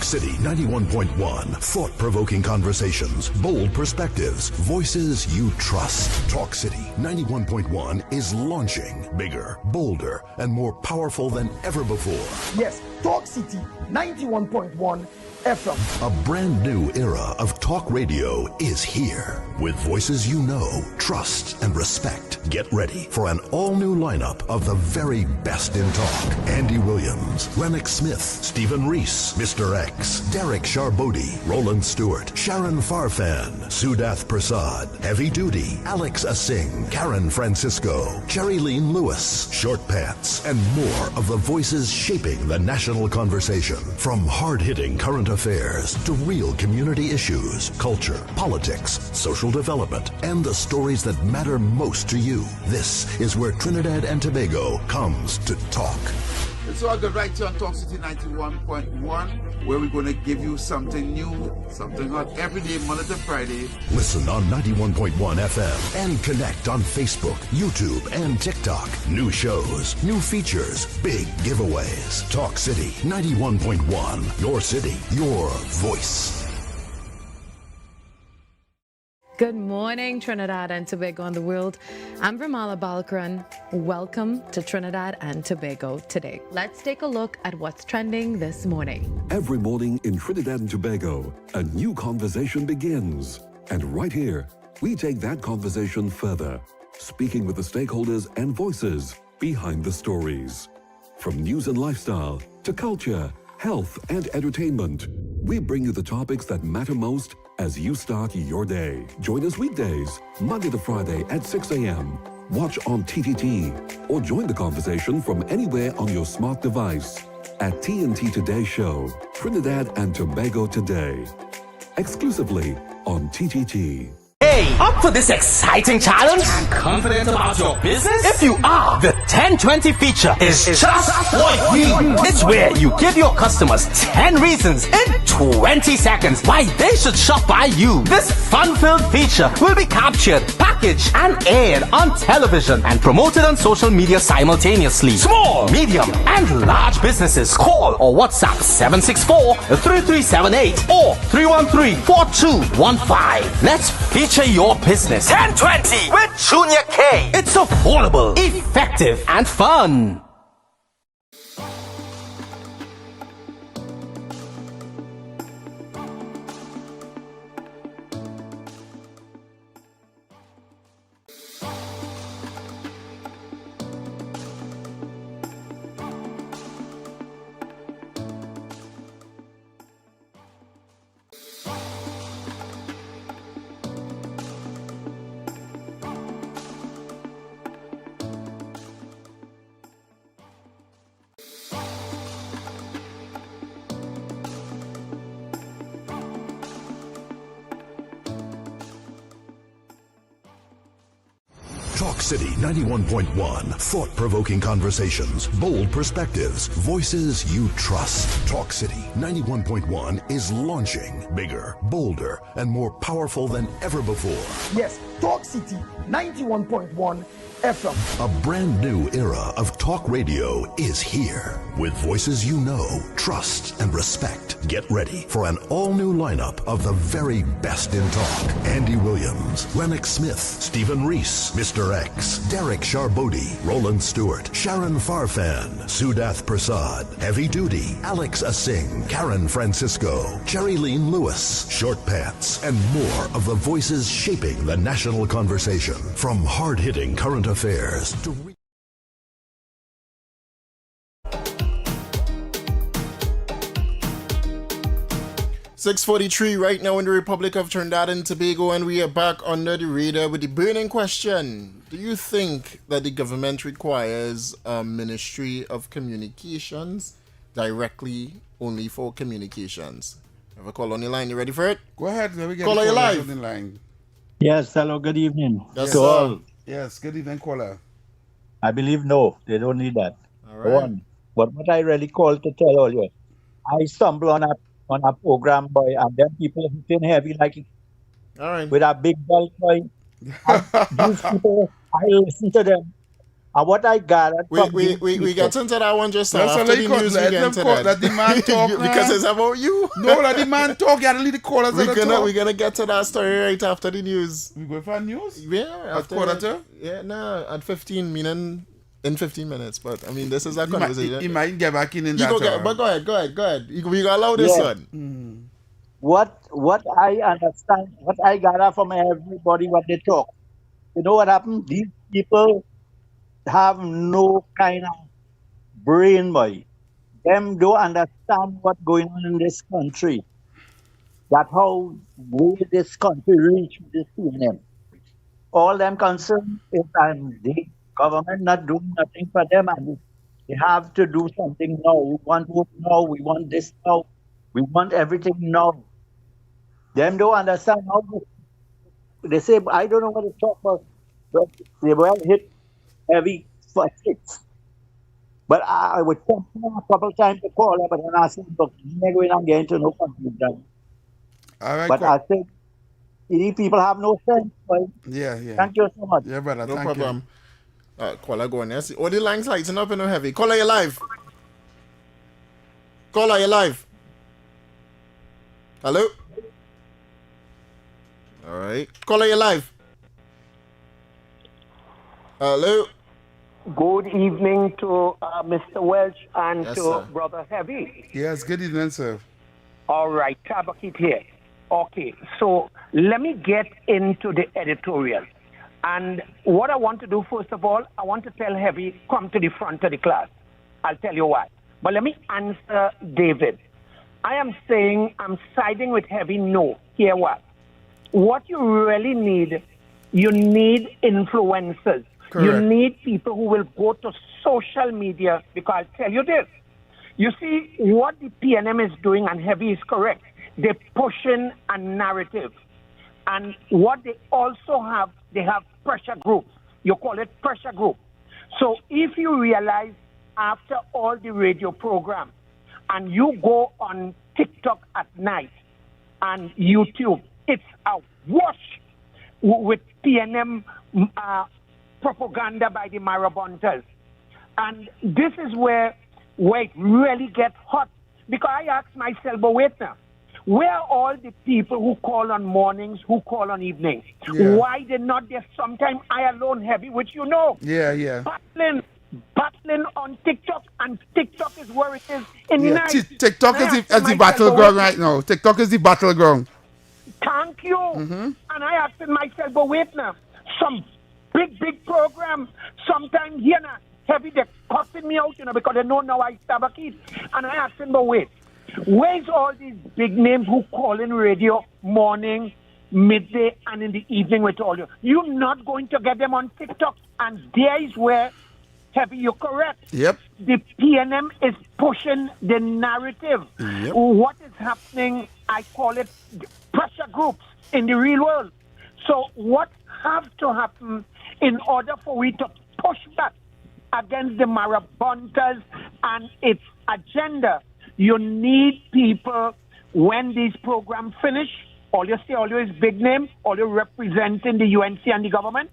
City 91.1. Thought-provoking conversations, bold perspectives, voices you trust. Talk City 91.1 is launching bigger, bolder, and more powerful than ever before. Yes, Talk City 91.1 FM. A brand new era of talk radio is here. With voices you know, trust, and respect. Get ready for an all-new lineup of the very best in talk. Andy Williams, Lennox Smith, Stephen Reese, Mr. X, Derek Charbodi, Roland Stewart, Sharon Farfan, Sudath Prasad, Heavy Duty, Alex Asing, Karen Francisco, Cherry-Leen Lewis, Short Pants, and more of the voices shaping the national conversation. From hard-hitting current affairs to real community issues, culture, politics, social development, and the stories that matter most to you. This is where Trinidad and Tobago comes to talk. So I go right here on Talk City 91.1, where we're going to give you something new, something hot every day, Monday to Friday. Listen on 91.1 FM and connect on Facebook, YouTube, and TikTok. New shows, new features, big giveaways. Talk City 91.1. Your city, your voice. Good morning, Trinidad and Tobago and the world. I'm Vermala Balkaran. Welcome to Trinidad and Tobago today. Let's take a look at what's trending this morning. Every morning in Trinidad and Tobago, a new conversation begins. And right here, we take that conversation further, speaking with the stakeholders and voices behind the stories. From news and lifestyle to culture, health, and entertainment, we bring you the topics that matter most as you start your day. Join us weekdays, Monday to Friday at 6 a.m. Watch on TTT or join the conversation from anywhere on your smart device at TNT Today Show, Trinidad and Tobago Today, exclusively on TTT. Hey, up for this exciting challenge? Confident about your business? If you are, the 1020 feature is just for you. It's where you give your customers 10 reasons in 20 seconds why they should shop by you. This fun-filled feature will be captured, packaged, and aired on television and promoted on social media simultaneously. Small, medium, and large businesses call or WhatsApp 764-3378 or 313-4215. Let's feature your business 1020 with Junior K. It's affordable, effective, and fun. Talk City 91.1. Thought-provoking conversations, bold perspectives, voices you trust. Talk City 91.1 is launching bigger, bolder, and more powerful than ever before. Yes, Talk City 91.1 FM. A brand new era of talk radio is here. With voices you know, trust, and respect. Get ready for an all-new lineup of the very best in talk. Andy Williams, Lennox Smith, Stephen Reese, Mr. X, Derek Charbodi, Roland Stewart, Sharon Farfan, Sudath Prasad, Heavy Duty, Alex Asing, Karen Francisco, Cherry-Leen Lewis, Short Pants, and more of the voices shaping the national conversation. From hard-hitting current affairs to 6:43 right now in the Republic of Trinidad and Tobago, and we are back under the radar with the burning question. Do you think that the government requires a Ministry of Communications directly only for communications? Have a call on the line. You ready for it? Go ahead. Let me get Caller, the you caller live. on the line. Yes, hello, good evening. Yes, to sir. all. Yes, good evening, caller. I believe no, they don't need that. All right. One. But what I really called to tell all you, I stumble on a program, boy, and then people hitting heavy like All right. with a big belt, boy. And these people, I listen to them, And what I gathered from We these get people, into that one just now. Let's After let the the news, we get into that. let the man talk, Because man. it's about you. No, let the man talk. You gotta leave the callers at the top. We're gonna get to that story right after the news. We go for news? Yeah, At quarter to? Yeah, no, at 15, meaning in 15 minutes. But I mean, this is a conversation. He might get back in You that. but go ahead. We gotta allow this Yeah. one. what I understand, what I gather from everybody, what they talk, you know what happened? These people have no kind of brain, boy. Them don't understand what's going on in this country. That's how way this country reached this PNM. All them concerned is the government not doing nothing for them, and they have to do something now. We want work now. We want this now. We want everything now. Them don't understand how they say. I don't know what to talk about, but they were hit heavy for six. But I would come a couple times to call her, but then I said, look, you're not going to get into no confusion. All right, But I think these people have no sense. Right? Yeah. Thank you so much. Yeah, brother. No thank problem. Caller going there. All the lines lighting up in no heavy. Caller, you live. Caller, you live. Hello? All right. Caller, you live. Hello? Good evening to Mr. Welch and Yes, to sir. Brother Heavy. you. Yes, good evening, sir. All right, Tabakit here. Okay, so let me get into the editorial. And what I want to do, first of all, I want to tell Heavy, come to the front of the class. I'll tell you why. But let me answer David. I am saying I'm siding with Heavy. No. Hear what? What you really need, you need influencers. Correct. You need people who will go to social media, because I'll tell you this. You see, what the PNM is doing, and Heavy is correct, they're pushing a narrative. And what they also have, they have pressure groups. You call it pressure group. So if you realize after all the radio programs, and you go on TikTok at night and YouTube, it's a wash with PNM propaganda by the Marabontas. And this is where it really gets hot. Because I ask myself, but wait now, where are all the people who call on mornings, who call on evenings? Yeah. Why they not there sometime I alone Heavy, which you know? Yeah. Battling on TikTok, and TikTok is where it is in the night. TikTok is the battleground right now. TikTok is the battleground. Thank you. And I asked myself, but wait now, some big program, sometimes here now, Heavy, they're cussing me out, because they know now I Tabakit. And I asked him, but wait, where's all these big names who call in radio morning, midday, and in the evening with all you? You're not going to get them on TikTok. And there is where, Heavy, you're correct. Yep. The PNM is pushing the narrative. Yep. What is happening, I call it pressure groups in the real world. So what has to happen in order for we to push back against the Marabontas and its agenda? You need people, when these programs finish, all you see always big name, all you representing the UNC and the government.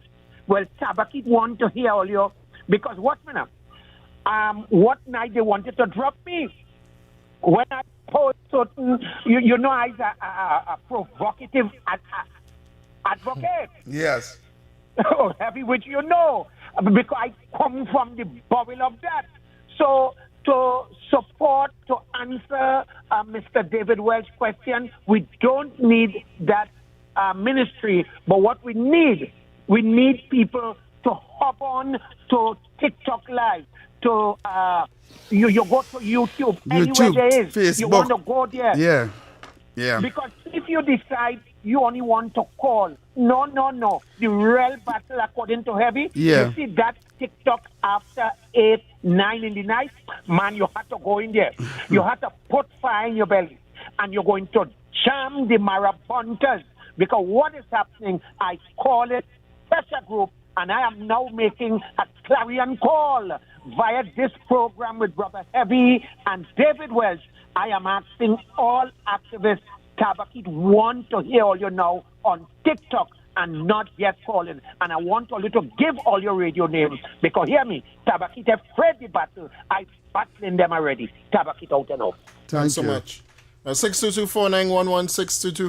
Well, Tabakit want to hear all you, because what night they wanted to drop me. When I post certain, you know, I'm a provocative advocate. Yes. Oh, Heavy, which you know, because I come from the bubble of that. So to support, to answer Mr. David Welch's question, we don't need that ministry, but what we need people to hop on to TikTok Live, to you go to YouTube, anywhere there is. Facebook. You want to go there. Yeah. Because if you decide you only want to call, no. The real battle, according to Heavy, Yeah. you see that TikTok after 8, 9 in the night, man, you have to go in there. You have to put fire in your belly. And you're going to jam the Marabontas. Because what is happening, I call it pressure group, and I am now making a clarion call via this program with Brother Heavy and David Welch. I am asking all activists, Tabakit want to hear all you now on TikTok and not yet calling. And I want all you to give all your radio names because hear me, Tabakit afraid the battle. I battling them already. Tabakit out and out. Thanks so much. 622-4911,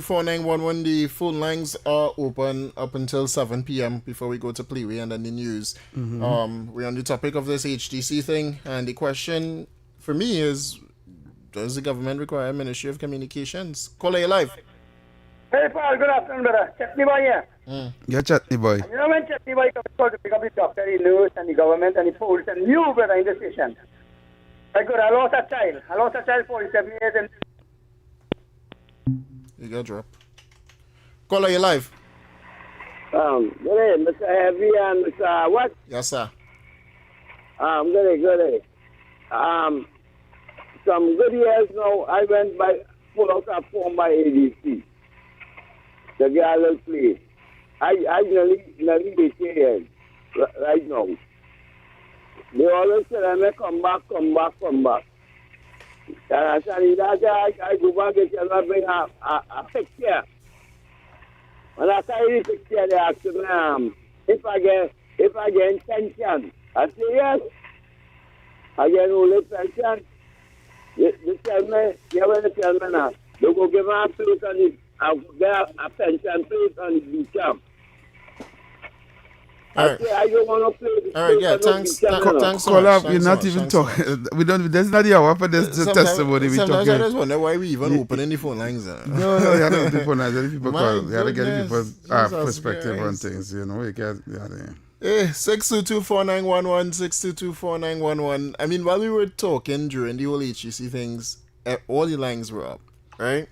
622-4911. The phone lines are open up until 7 p.m. before we go to Playway and then the news. We're on the topic of this HDC thing, and the question for me is, does the government require a Ministry of Communications? Caller, you live. Hey, Paul, good afternoon, brother. Chutney boy here. Yeah, Chutney boy. And you know when Chutney boy comes to pick up the doctor, the nurse, and the government, and the police, and you, brother, in the station. I lost a child. I lost a child 47 years. And You got drop. Caller, you live. good day, Mr. Heavy and Mr. What? Yes, sir. Good day. Some good years now, I went by, pull out a form by ADC. The girl will play. I nearly decayed right now. They always say, I may come back. And I said, I go back and I bring a picture. When I carry the picture, they ask me, if I get pension. I say, yes. I get only pension. They tell me, they tell me now, they go give me a place on it. I'll get a pension place on the beach. All right. I don't want to play the All right, yeah, thanks so Call much. up, we're not even talking. We don't. There's not the hour for this testimony. We Sometimes I talking. just wonder why we even opening the phone lines. No, you have to do phone lines. People My call. You have to get goodness, people's Jesus perspective on Christ. things. You know, you get. Yeah. Hey, 622-4911, 622-4911. I mean, while we were talking during the whole HEC things, all the lines were up, right?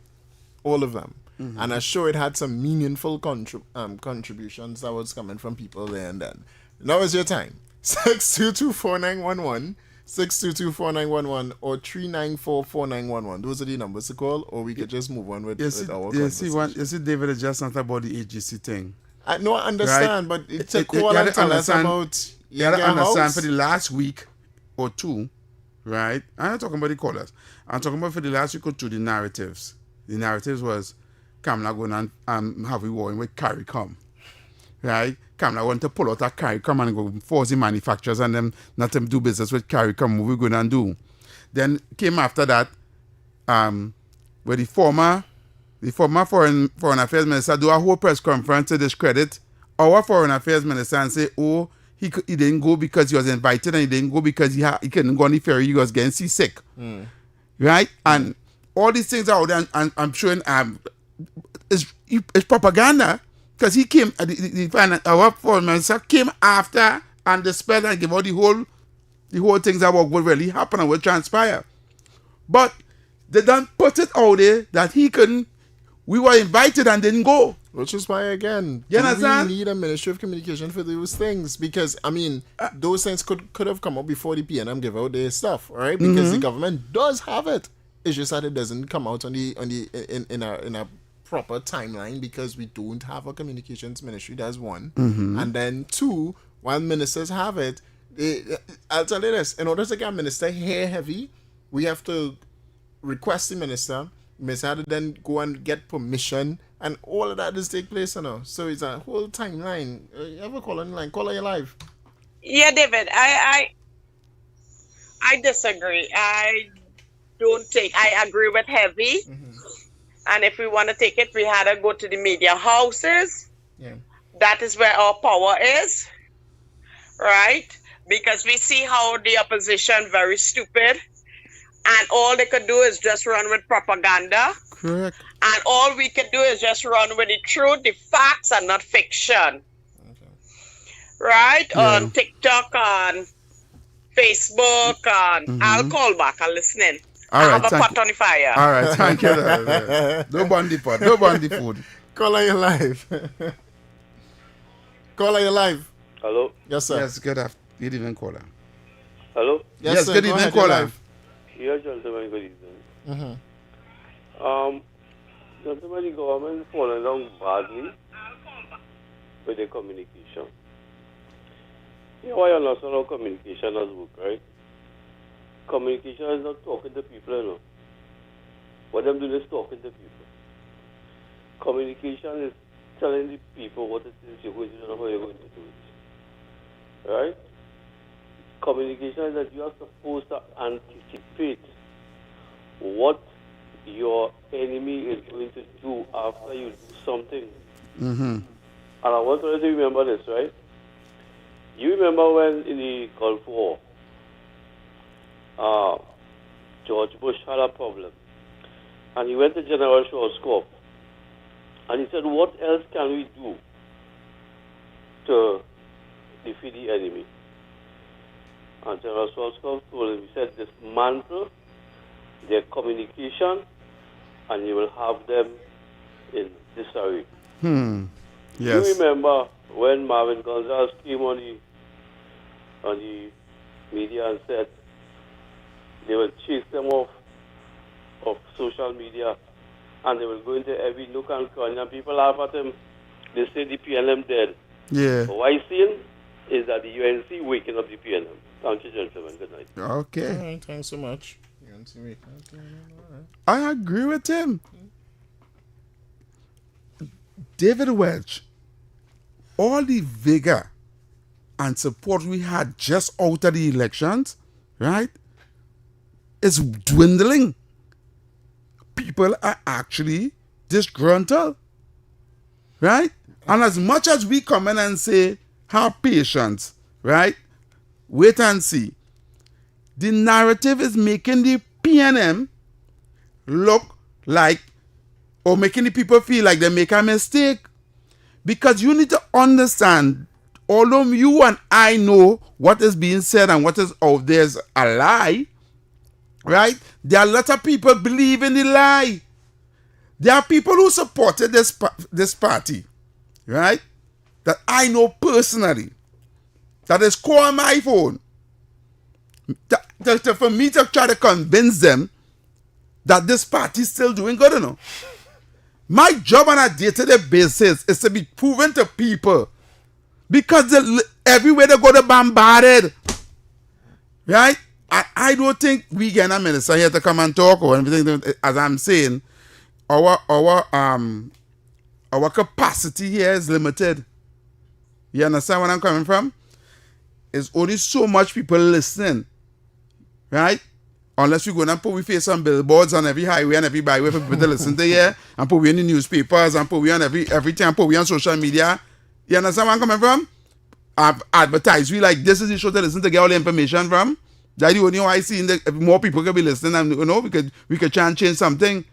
All of them. And I'm sure it had some meaningful contributions that was coming from people there and then. Now is your time. 622-4911, 622-4911, or 394-4911. Those are the numbers to call, or we could just move on with our conversation. You see, David, it's just not about the AGC thing. I understand, right? but it's a call and tell us about you gotta understand house. for the last week or two, right? I'm not talking about the callers. I'm talking about for the last week or two, the narratives. The narratives was Kamala going and have a war with CARICOM, right? Kamala want to pull out a CARICOM and go force the manufacturers and them not to do business with CARICOM. What we're going to do? Then came after that, where the former foreign affairs minister do a whole press conference to discredit our foreign affairs minister and say, oh, he didn't go because he was invited and he didn't go because he couldn't go on the ferry, he was getting seasick. Right? And all these things are out there, and I'm showing it's propaganda because he came, our foreign minister came after and dispelled and gave out the whole things about what really happened and what transpired. But they don't put it out there that he couldn't. We were invited and didn't go. Which is why, again, you understand? We need a Ministry of Communication for those things because, I mean, those things could have come up before the PNM give out their stuff, right? Because the government does have it. It's just that it doesn't come out in a proper timeline because we don't have a communications ministry. That's one. And then two, while ministers have it, I'll tell you this: in order to get a minister here heavy, we have to request the minister. Minister had to then go and get permission, and all of that does take place now. So it's a whole timeline. You have a call on the line. Call on your live. Yeah, David, I disagree. I agree with Heavy. And if we want to take it, we had to go to the media houses. Yeah. That is where our power is. Right? Because we see how the opposition very stupid. And all they could do is just run with propaganda. Correct. And all we can do is just run with the truth, the facts, and not fiction. Okay. Right? Yeah. On TikTok, on Facebook, on I'll call back and listening. All right, I have a pot on the fire. All right, thank you. No burn the pot, no burn the food. Call on your live. Call on your live. Hello? Yes, sir. Yes, good evening, caller. Hello? Yes, sir. good Go evening, ahead, you're caller. live. Yes, gentlemen, good evening. Gentlemen, the government falling down badly with the communication. You know, I understand how communication has worked, right? Communication is not talking to people, you know. What them doing is talking to people. Communication is telling the people what it is you're going to do and how you're going to do it. Right? Communication is that you are supposed to anticipate what your enemy is going to do after you do something. Mm-hmm. And I want you to remember this, right? You remember when in the Gulf War, George Bush had a problem. And he went to General Schwarzkopf. And he said, what else can we do to defeat the enemy? And General Schwarzkopf told him, he said, dismantle their communication and you will have them in disarray. Yes. You remember when Marvin Gonzalez came on the media and said they will chase them off of social media and they will go into every nook and cranny and people laugh at him. They say the PLM dead. Yeah. But what I seen is that the UNC waking up the PLM. Thank you, gentlemen. Good night. Okay. All right, thanks so much. UNC waking up. All right. I agree with him. David Welch, all the vigor and support we had just out of the elections, right, is dwindling. People are actually disgruntled, right? And as much as we come in and say, have patience, right, wait and see, the narrative is making the PNM look like, or making the people feel like they make a mistake. Because you need to understand, although you and I know what is being said and what is out there is a lie, right? There are a lot of people believe in the lie. There are people who supported this party, right? That I know personally, that is call my phone for me to try to convince them that this party is still doing good enough. My job on a day-to-day basis is to be proven to people, because everywhere they go, they're bombarded, right? I don't think we get a minister here to come and talk or anything. As I'm saying, our capacity here is limited. You understand where I'm coming from? It's only so much people listening, right? Unless we go and put we face on billboards on every highway and every byway for people to listen to here, and put we in the newspapers and put we on everything, put we on social media. You understand where I'm coming from? I've advertised we like this is the show to listen to get all the information from. That's the only way I see more people can be listening, and we could try and change something.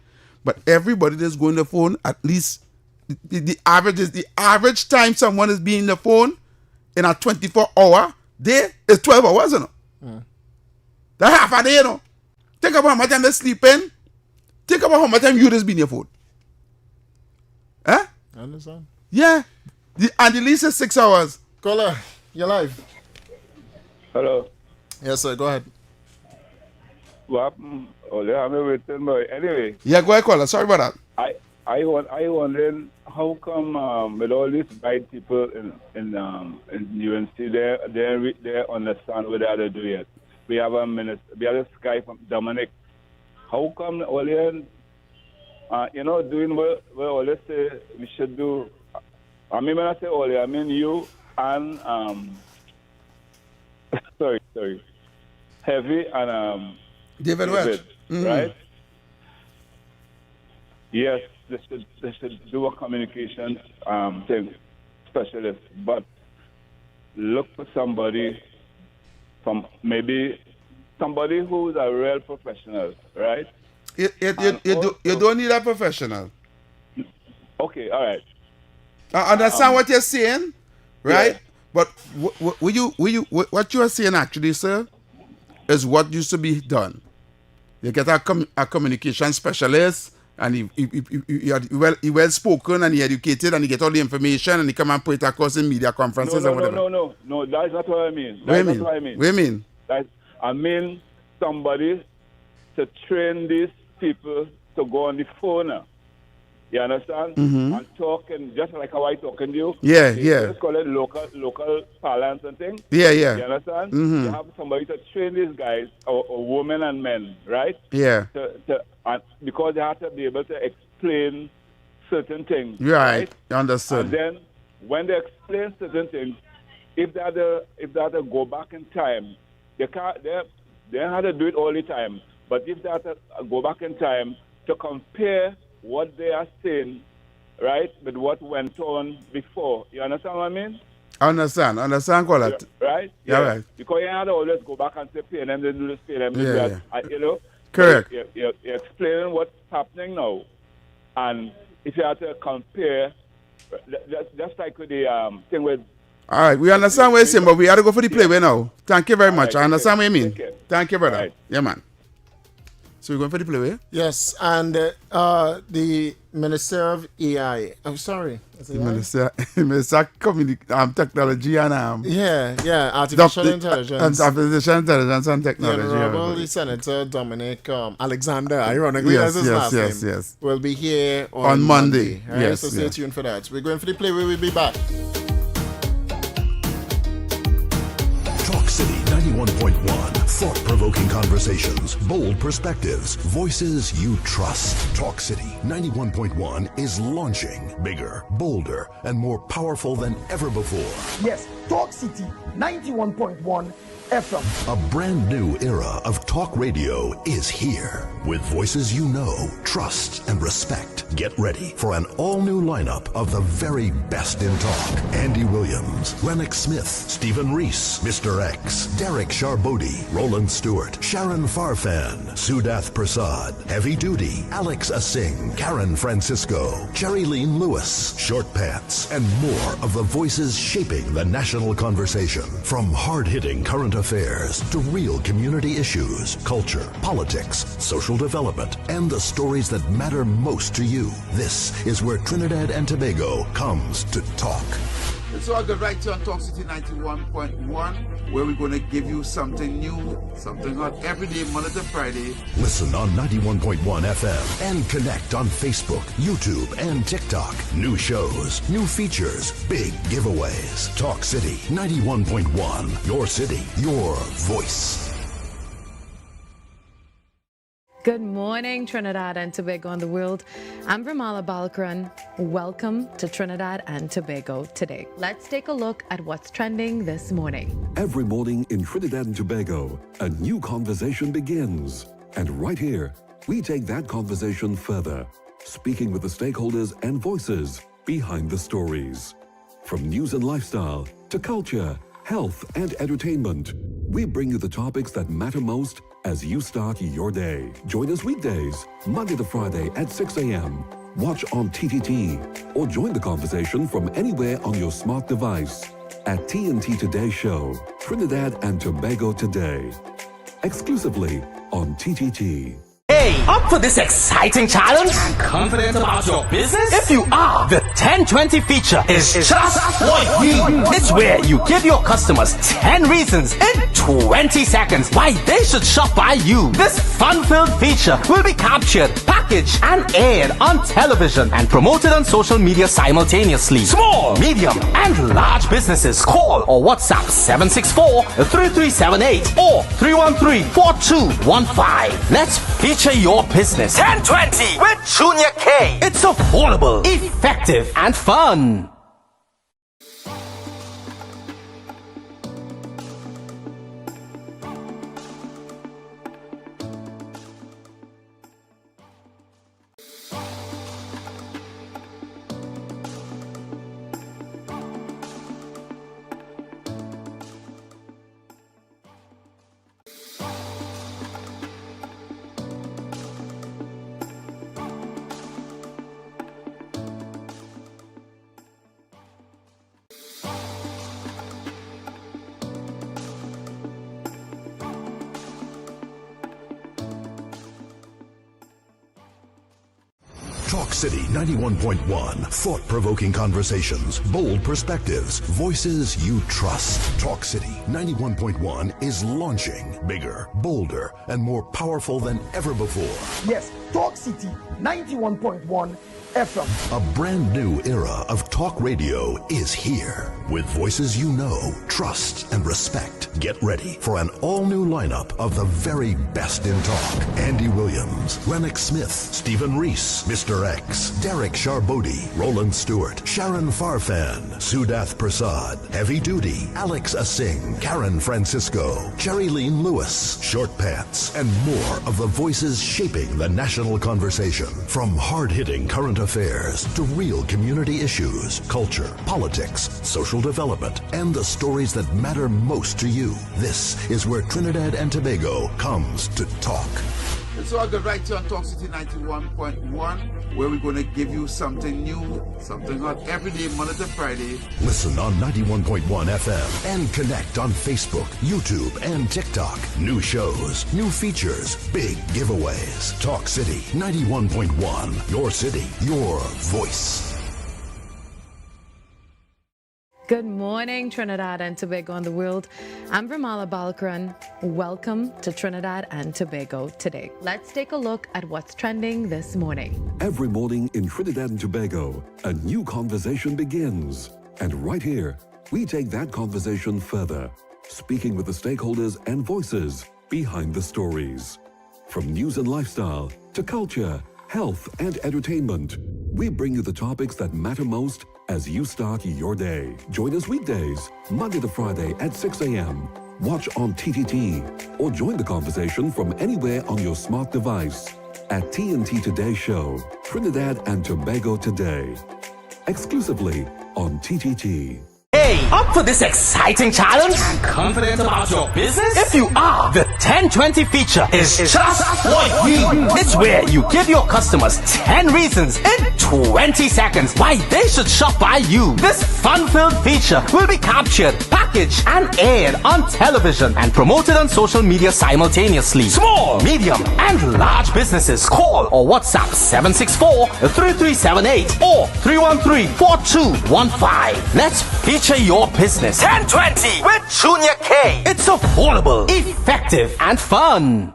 But everybody that's going to the phone, at least the average time someone is being the phone in a 24-hour day is 12 hours, you know. That's half a day, you know. Think about how much time they're sleeping. Think about how much time you just be in your phone. Huh? I understand. Yeah. And the least is 6 hours. Caller, you're live. Hello. Yes, sir. Go ahead. What? Oh, yeah, I'm waiting, but anyway. Yeah, go ahead, caller. Sorry about that. I wondering how come with all these white people in UNC they understand what they are to do yet. We have a minister. We have this guy from Dominic. How come Olean, doing what Ole say we should do? I mean, when I say Ole, I mean you and sorry, Heavy and David Welch, right? Yes, they should do a communication thing specialist, but look for somebody from maybe somebody who's a real professional, right? You don't need a professional. Okay, all right. I understand what you're saying, right? Yeah. But what you are saying actually, sir, is what used to be done. You get a communication specialist, and he well spoken and he educated and he get all the information and he come and put it across in media conferences or whatever. No, that's not what I mean. What do you mean? I mean somebody to train these people to go on the phone now. You understand? Mm-hmm. And talking just like how I talking to you. Yeah. Let's call it local parlance and things. Yeah. You understand? Mm-hmm. You have somebody to train these guys, or women and men, right? Yeah. Because they have to be able to explain certain things. Right. Understood. And then when they explain certain things, if they had to go back in time, they don't have to do it all the time. But if they have to go back in time to compare what they are saying, right, with what went on before. You understand what I mean? Understand, call it. Right? Yeah, right. Because you have to always go back and say, pay them, they do this, pay them, Yeah, that. You know? Correct. You're explaining what's happening now. And if you have to compare, just like with the thing with... All right, we understand what you're saying, but we have to go for the play now. Thank you very much. I understand what you mean. Thank you, brother. Right. Yeah, man. So we're going for the play, Yes, and the Minister of AI. I'm sorry. The Minister Technology and artificial intelligence. Artificial intelligence and technology. The Honorable Senator Dominic Alexander, ironically, yes, as his last name, yes. will be here on Monday. Right? Yes, so stay tuned for that. We're going for the play. We will be back. Talk City 91.1. Thought-provoking conversations, bold perspectives, voices you trust. Talk City 91.1 is launching bigger, bolder, and more powerful than ever before. Yes, Talk City 91.1 FM. A brand new era of talk radio is here. With voices you know, trust, and respect. Get ready for an all-new lineup of the very best in talk. Andy Williams, Lennox Smith, Stephen Reese, Mr. X, Derek Charbodi, Roland Stewart, Sharon Farfan, Sudath Prasad, Heavy Duty, Alex Asing, Karen Francisco, Cherry Lean Lewis, Short Pants, and more of the voices shaping the national conversation. From hard-hitting current affairs to real community issues, culture, politics, social development, and the stories that matter most to you. This is where Trinidad and Tobago comes to talk. It's all good right here on Talk City 91.1, where we're going to give you something new, something hot every day, Monday to Friday. Listen on 91.1 FM and connect on Facebook, YouTube, and TikTok. New shows, new features, big giveaways. Talk City 91.1. Your city, your voice. Good morning, Trinidad and Tobago and the world. I'm Vermala Balkaran. Welcome to Trinidad and Tobago today. Let's take a look at what's trending this morning. Every morning in Trinidad and Tobago, a new conversation begins. And right here, we take that conversation further, speaking with the stakeholders and voices behind the stories. From news and lifestyle to culture, health, and entertainment, we bring you the topics that matter most as you start your day. Join us weekdays, Monday to Friday at 6 a.m. Watch on TTT or join the conversation from anywhere on your smart device at TNT Today Show, Trinidad and Tobago Today, exclusively on TTT. Hey, up for this exciting challenge? Confident about your business? If you are, the 1020 feature is just what you need. It's where you give your customers 10 reasons in 20 seconds why they should shop by you. This fun-filled feature will be captured, packaged, and aired on television and promoted on social media simultaneously. Small, medium, and large businesses call or WhatsApp 764-3378 or 313-4215. Let's feature your business 1020 with Junior K. It's affordable, effective, and fun. Talk City 91.1. Thought-provoking conversations, bold perspectives, voices you trust. Talk City 91.1 is launching bigger, bolder, and more powerful than ever before. Yes, Talk City 91.1 FM. A brand new era of talk radio is here. With voices you know, trust, and respect. Get ready for an all-new lineup of the very best in talk. Andy Williams, Lennox Smith, Stephen Reese, Mr. X, Derek Charbodi, Roland Stewart, Sharon Farfan, Sudath Prasad, Heavy Duty, Alex Asing, Karen Francisco, Jerry Lean Lewis, Short Pants, and more of the voices shaping the national conversation. From hard-hitting current affairs to real community issues, culture, politics, social development, and the stories that matter most to you. This is where Trinidad and Tobago comes to talk. It's all good right here on Talk City 91.1, where we're going to give you something new, something hot every day, Monday to Friday. Listen on 91.1 FM and connect on Facebook, YouTube, and TikTok. New shows, new features, big giveaways. Talk City 91.1. Your city, your voice. Good morning, Trinidad and Tobago and the world. I'm Vermala Balkaran. Welcome to Trinidad and Tobago today. Let's take a look at what's trending this morning. Every morning in Trinidad and Tobago, a new conversation begins. And right here, we take that conversation further, speaking with the stakeholders and voices behind the stories. From news and lifestyle to culture, health, and entertainment, we bring you the topics that matter most as you start your day. Join us weekdays, Monday to Friday at 6 a.m. Watch on TTT or join the conversation from anywhere on your smart device at TNT Today Show, Trinidad and Tobago Today. Exclusively on TTT. Hey, up for this exciting challenge? Confident about your business? If you are, the 1020 feature is just what you need. It's where you give your customers 10 reasons in 20 seconds why they should shop by you. This fun-filled feature will be captured, packaged, and aired on television and promoted on social media simultaneously. Small, medium, and large businesses call or WhatsApp 764-3378 or 313-4215. Let's feature your business. 1020 with Junior K. It's affordable, effective, and fun.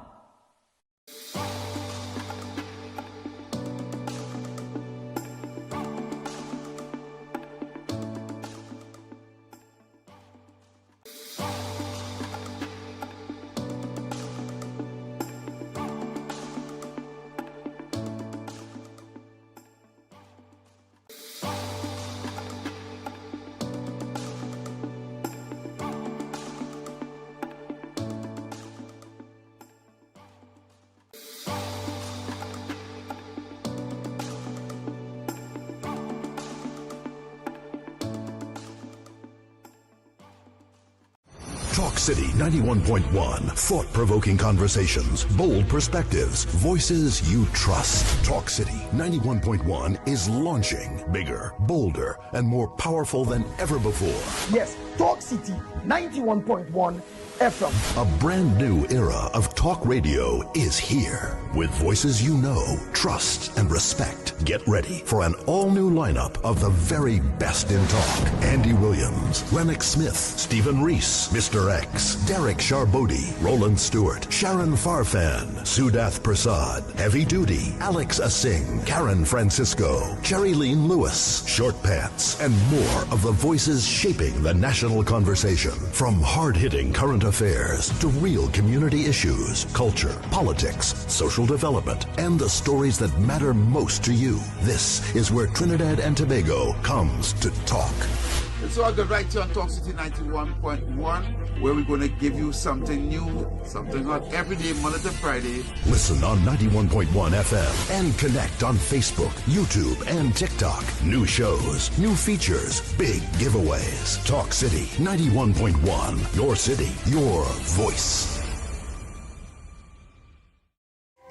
Talk City 91.1. Thought-provoking conversations, bold perspectives, voices you trust. Talk City 91.1 is launching bigger, bolder, and more powerful than ever before. Yes, Talk City 91.1 FM. A brand new era of talk radio is here. With voices you know, trust, and respect. Get ready for an all-new lineup of the very best in talk. Andy Williams, Lennox Smith, Stephen Reese, Mr. X, Derek Charbodi, Roland Stewart, Sharon Farfan, Sudath Prasad, Heavy Duty, Alex Asing, Karen Francisco, Jerry Lean Lewis, Short Pants, and more of the voices shaping the national conversation. From hard-hitting current affairs to real community issues, culture, politics, social development, and the stories that matter most to you. This is where Trinidad and Tobago comes to talk. It's all good right here on Talk City 91.1, where we're going to give you something new, something hot every day, Monday to Friday. Listen on 91.1 FM and connect on Facebook, YouTube, and TikTok. New shows, new features, big giveaways. Talk City 91.1. Your city, your voice.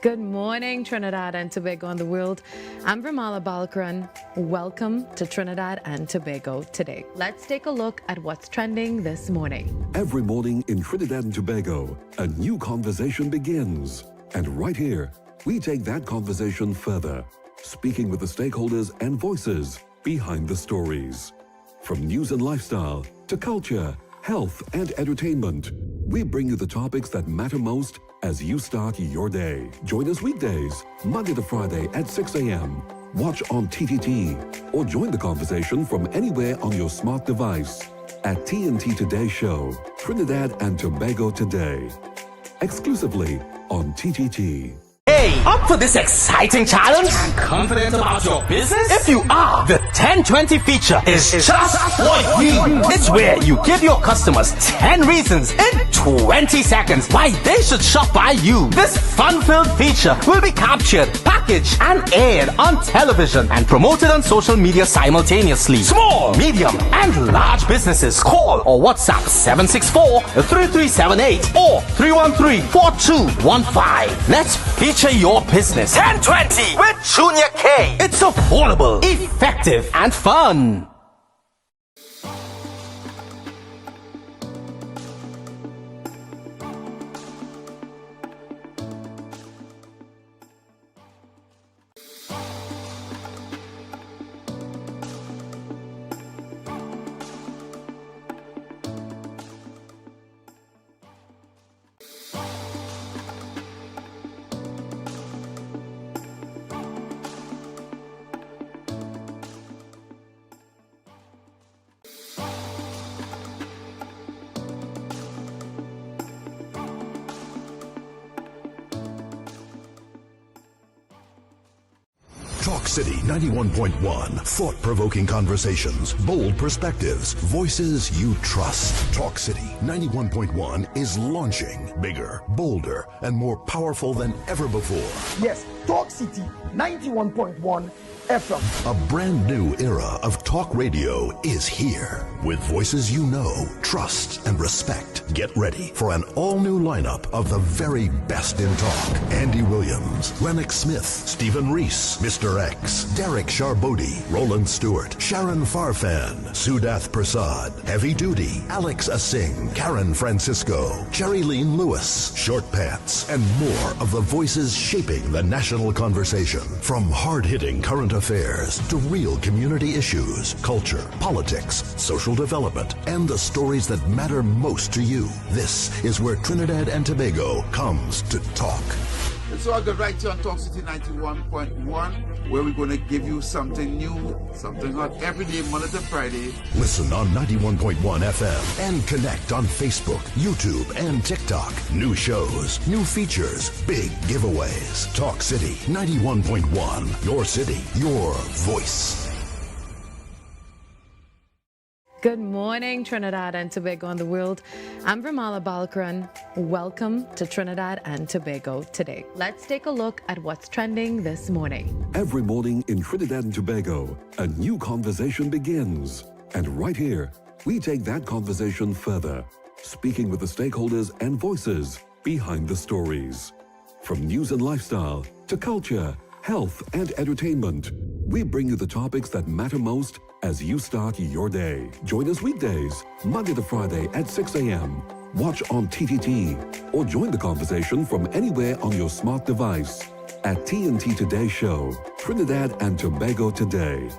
Good morning, Trinidad and Tobago and the world. I'm Vermala Balkaran. Welcome to Trinidad and Tobago today. Let's take a look at what's trending this morning. Every morning in Trinidad and Tobago, a new conversation begins. And right here, we take that conversation further, speaking with the stakeholders and voices behind the stories. From news and lifestyle to culture, health, and entertainment, we bring you the topics that matter most as you start your day. Join us weekdays, Monday to Friday at 6 a.m. watch on TTT, or join the conversation from anywhere on your smart device at TNT Today Show, Trinidad and Tobago Today. Exclusively on TTT. Hey, up for this exciting challenge? Confident about your business? If you are, the 1020 feature is just what you need. It's where you give your customers 10 reasons in 20 seconds why they should shop by you. This fun-filled feature will be captured, packaged, and aired on television and promoted on social media simultaneously. Small, medium, and large businesses call or WhatsApp 764-3378 or 313-4215. Let's feature your business. 1020 with Junior K. It's affordable, effective, and fun. Talk City 91.1. Thought-provoking conversations, bold perspectives, voices you trust. Talk City 91.1 is launching bigger, bolder, and more powerful than ever before. Yes, Talk City 91.1 FM. A brand new era of talk radio is here. With voices you know, trust, and respect. Get ready for an all-new lineup of the very best in talk. Andy Williams, Lennox Smith, Stephen Reese, Mr. X, Derek Charbodi, Roland Stewart, Sharon Farfan, Sudath Prasad, Heavy Duty, Alex Asing, Karen Francisco, Jerry Lean Lewis, Short Pants, and more of the voices shaping the national conversation. From hard-hitting current affairs to real community issues, culture, politics, social development, and the stories that matter most to you. This is where Trinidad and Tobago comes to talk. It's all good right here on Talk City 91.1, where we're going to give you something new, something hot every day, Monday to Friday. Listen on 91.1 FM and connect on Facebook, YouTube, and TikTok. New shows, new features, big giveaways. Talk City 91.1. Your city, your voice. Good morning, Trinidad and Tobago and the world. I'm Vermala Balkaran. Welcome to Trinidad and Tobago Today. Let's take a look at what's trending this morning. Every morning in Trinidad and Tobago, a new conversation begins. And right here, we take that conversation further, speaking with the stakeholders and voices behind the stories. From news and lifestyle to culture, health, and entertainment, we bring you the topics that matter most as you start your day. Join us weekdays, Monday to Friday at 6 a.m. Watch on TTT or join the conversation from anywhere on your smart device at TNT Today Show, Trinidad and Tobago Today.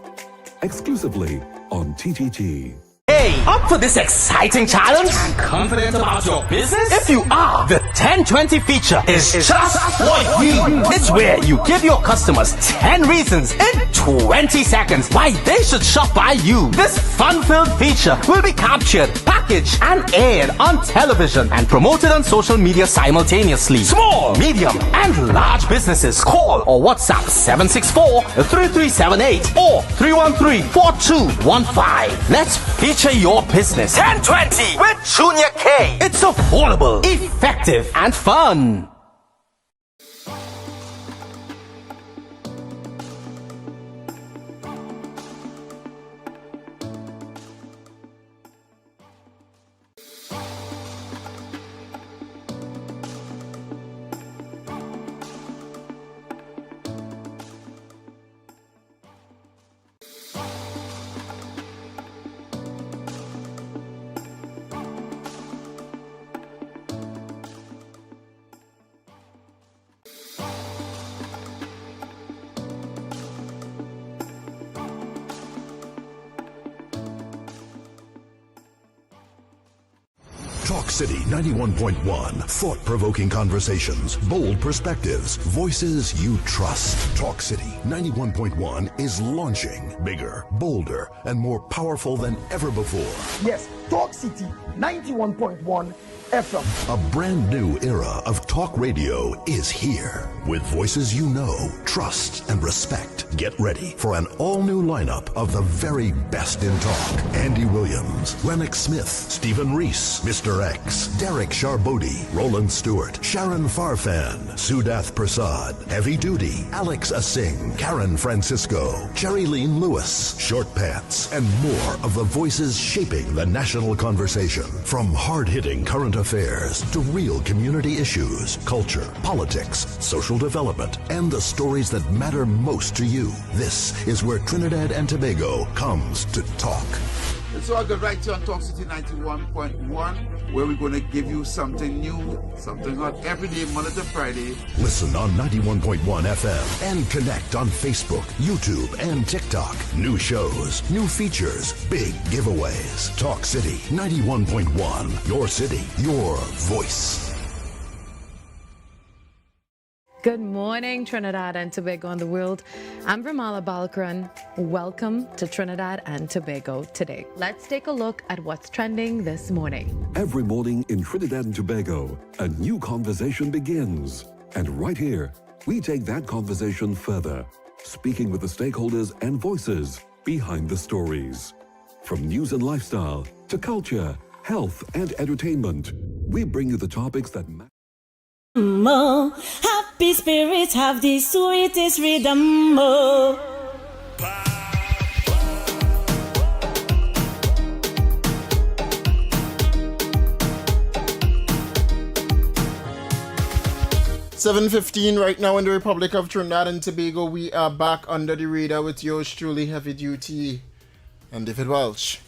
Exclusively on TTT. Hey, up for this exciting challenge? Confident about your business? If you are, the 1020 feature is just what you need. It's where you give your customers 10 reasons in 20 seconds why they should shop by you. This fun-filled feature will be captured, packaged, and aired on television and promoted on social media simultaneously. Small, medium, and large businesses call or WhatsApp 764-3378 or 313-4215. Let's feature your business. 1020 with Junior K. It's affordable, effective, and fun. Talk City 91.1. Thought-provoking conversations, bold perspectives, voices you trust. Talk City 91.1 is launching bigger, bolder, and more powerful than ever before. Yes, Talk City 91.1 FM. A brand new era of talk radio is here. With voices you know, trust, and respect. Get ready for an all-new lineup of the very best in talk. Andy Williams, Lennox Smith, Stephen Reese, Mr. X, Derek Charbodi, Roland Stewart, Sharon Farfan, Sudath Prasad, Heavy Duty, Alex Asing, Karen Francisco, Cherry Lean Lewis, Short Pants, and more of the voices shaping the national conversation. From hard-hitting current affairs to real community issues, culture, politics, social development, and the stories that matter most to you. This is where Trinidad and Tobago comes to talk. It's all good right here on Talk City 91.1, where we're going to give you something new, something hot every day, Monday to Friday. Listen on 91.1 FM and connect on Facebook, YouTube, and TikTok. New shows, new features, big giveaways. Talk City 91.1. Your city, your voice. Good morning, Trinidad and Tobago and the world. I'm Ramala Balkaran. Welcome to Trinidad and Tobago today. Let's take a look at what's trending this morning. Every morning in Trinidad and Tobago, a new conversation begins. And right here, we take that conversation further, speaking with the stakeholders and voices behind the stories. From news and lifestyle to culture, health, and entertainment, we bring you the topics that matter. Happy spirits have the sweetest rhythm. 7:15 right now in the Republic of Trinidad and Tobago. We are back under the radar with yours truly, Heavy Duty and David Welch.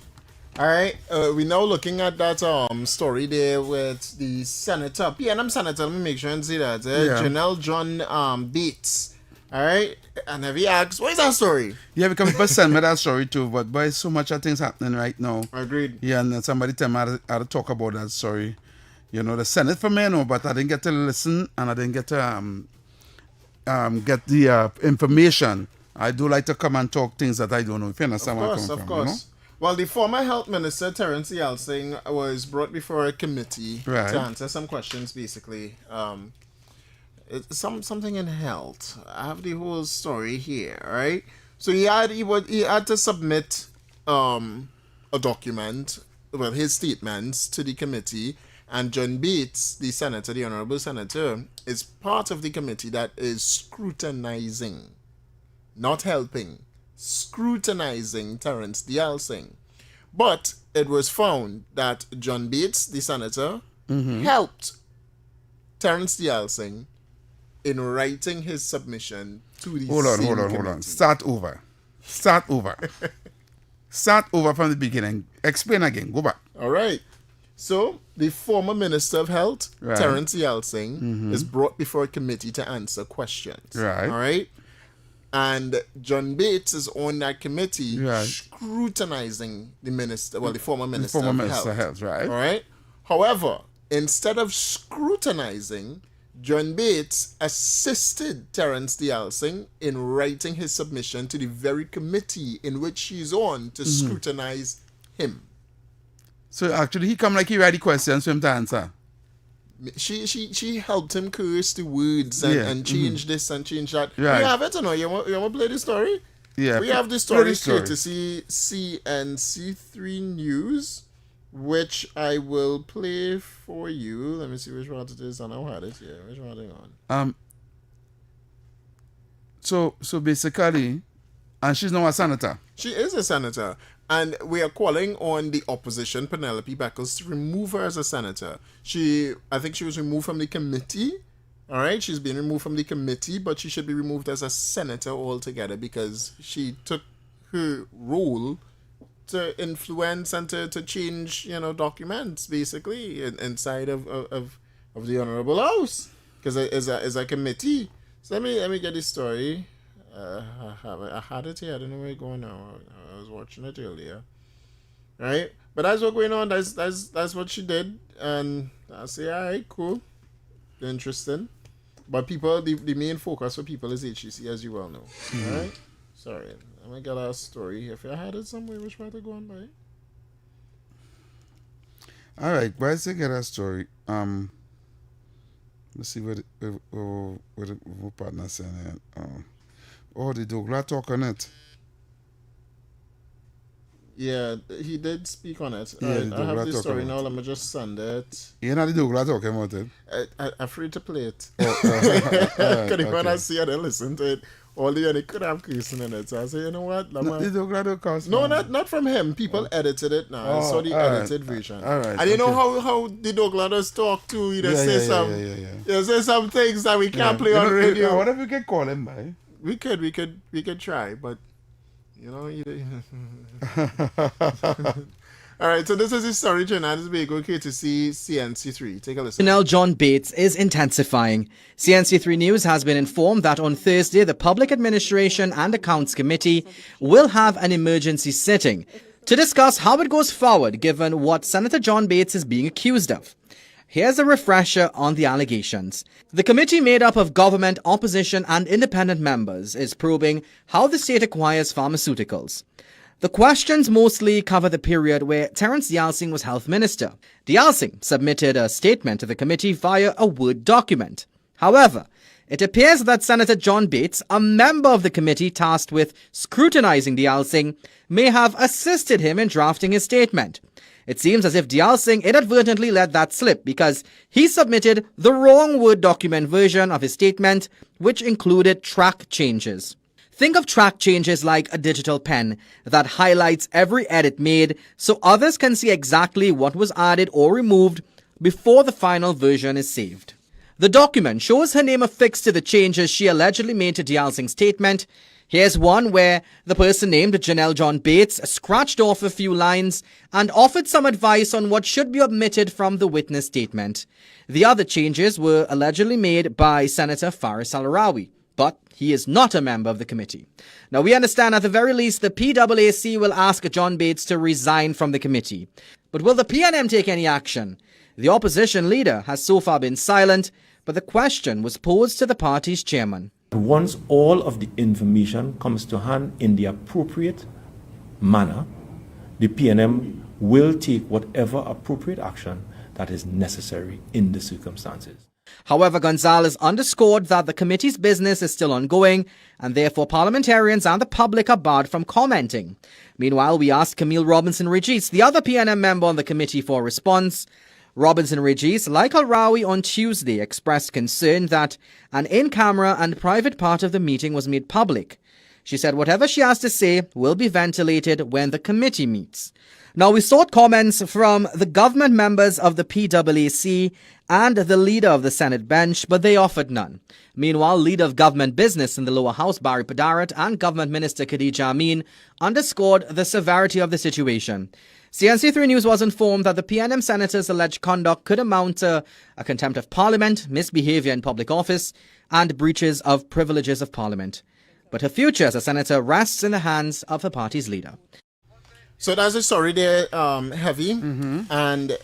Alright, we're now looking at that story there with the senator, PNM senator, let me make sure and see that, Janelle John Bates. Alright, and have you asked, what is that story? Yeah, because people send me that story too, but boy, so much of things happening right now. Agreed. Yeah, and somebody tell me how to talk about that story. You know, the Senate for me, no, but I didn't get to listen and I didn't get to get the information. I do like to come and talk things that I don't know. If you understand where I'm coming from. Of course. You know? Well, the former health minister, Terence Yelsing, was brought before a committee to answer some questions, basically. It's something in health. I have the whole story here, right? So he had to submit a document, well, his statements to the committee, and John Bates, the senator, the honorable senator, is part of the committee that is scrutinizing, not helping, scrutinizing Terence Yelsing. But it was found that John Bates, the senator, helped Terence Yelsing in writing his submission to the Hold on. Start over. Start over from the beginning. Explain again. Go back. All right. So, the former Minister of Health, Terence Yelsing, is brought before a committee to answer questions. Right. All right. And John Bates is on that committee scrutinizing the former Minister of Health. Right. All right. However, instead of scrutinizing, John Bates assisted Terence Yelsing in writing his submission to the very committee in which he's on to scrutinize him. So actually, he come like he ready questions for him to answer. She helped him curse the words and change this and change that. Right. We have it or no? You want to play the story? Yeah. We have the story courtesy CNC3 News, which I will play for you. Let me see which one it is. I know how it is here. Which one are they on? So basically, and she's not a senator. She is a senator. And we are calling on the opposition, Penelope Beckles, to remove her as a senator. I think she was removed from the committee. All right, she's been removed from the committee, but she should be removed as a senator altogether because she took her role to influence and to change, documents basically inside of the Honorable House because it's a committee. So let me get this story. I had it here. I don't know where it's going now. I was watching it earlier. Right? But that's what's going on. That's what she did, and I say, all right, cool, interesting. But people, the main focus for people is HEC, as you well know. Mm-hmm. All right. Sorry, I'm gonna get a story. If I had it somewhere, which way to go on by? All right, why does it get a story? Let's see what the partner saying. The Douglas talk on it. Yeah, he did speak on it. Yeah, I have the story now. Let me just send it. You know the Douglas talking about it? I'm free to play it. Right, When I see it and listen to it, all the it could have cursing in it. So I say, you know what? The Douglas don't curse. No, not from him. People edited it now. I saw the edited version. All right. And you know how the Douglas does talk too. He does say some things that we can't play on radio. What if we can call him by? We could try, but you know. All right, so this is his story, Trinidad and Tobago, KTC CNC3. Take a listen. Janelle John Bates is intensifying. CNC3 News has been informed that on Thursday, the Public Administration and Accounts Committee will have an emergency sitting to discuss how it goes forward given what Senator John Bates is being accused of. Here's a refresher on the allegations. The committee, made up of government, opposition and independent members, is probing how the state acquires pharmaceuticals. The questions mostly cover the period where Terence Dialsing was health minister. Dialsing submitted a statement to the committee via a Word document. However, it appears that Senator John Bates, a member of the committee tasked with scrutinizing Dialsing, may have assisted him in drafting his statement. It seems as if Dialsing inadvertently let that slip because he submitted the wrong Word document version of his statement, which included track changes. Think of track changes like a digital pen that highlights every edit made so others can see exactly what was added or removed before the final version is saved. The document shows her name affixed to the changes she allegedly made to Dialsing's statement. Here's one where the person named Janelle John Bates scratched off a few lines and offered some advice on what should be omitted from the witness statement. The other changes were allegedly made by Senator Faris Al-Arawi, but he is not a member of the committee. Now, we understand at the very least the PAAC will ask John Bates to resign from the committee. But will the PNM take any action? The opposition leader has so far been silent, but the question was posed to the party's chairman. Once all of the information comes to hand in the appropriate manner, the PNM will take whatever appropriate action that is necessary in the circumstances. However, Gonzalez underscored that the committee's business is still ongoing and therefore parliamentarians and the public are barred from commenting. Meanwhile, we asked Camille Robinson-Regis, the other PNM member on the committee, for a response. Robinson-Regis, like Al-Rawi on Tuesday, expressed concern that an in-camera and private part of the meeting was made public. She said whatever she has to say will be ventilated when the committee meets. Now, we sought comments from the government members of the PAAC and the leader of the Senate bench, but they offered none. Meanwhile, leader of government business in the lower house, Barry Padarat, and government minister Khadija Amin underscored the severity of the situation. CNC3 News was informed that the PNM senators' alleged conduct could amount to a contempt of parliament, misbehavior in public office, and breaches of privileges of parliament. But her future as a senator rests in the hands of her party's leader. So that's a story there, Heavy, and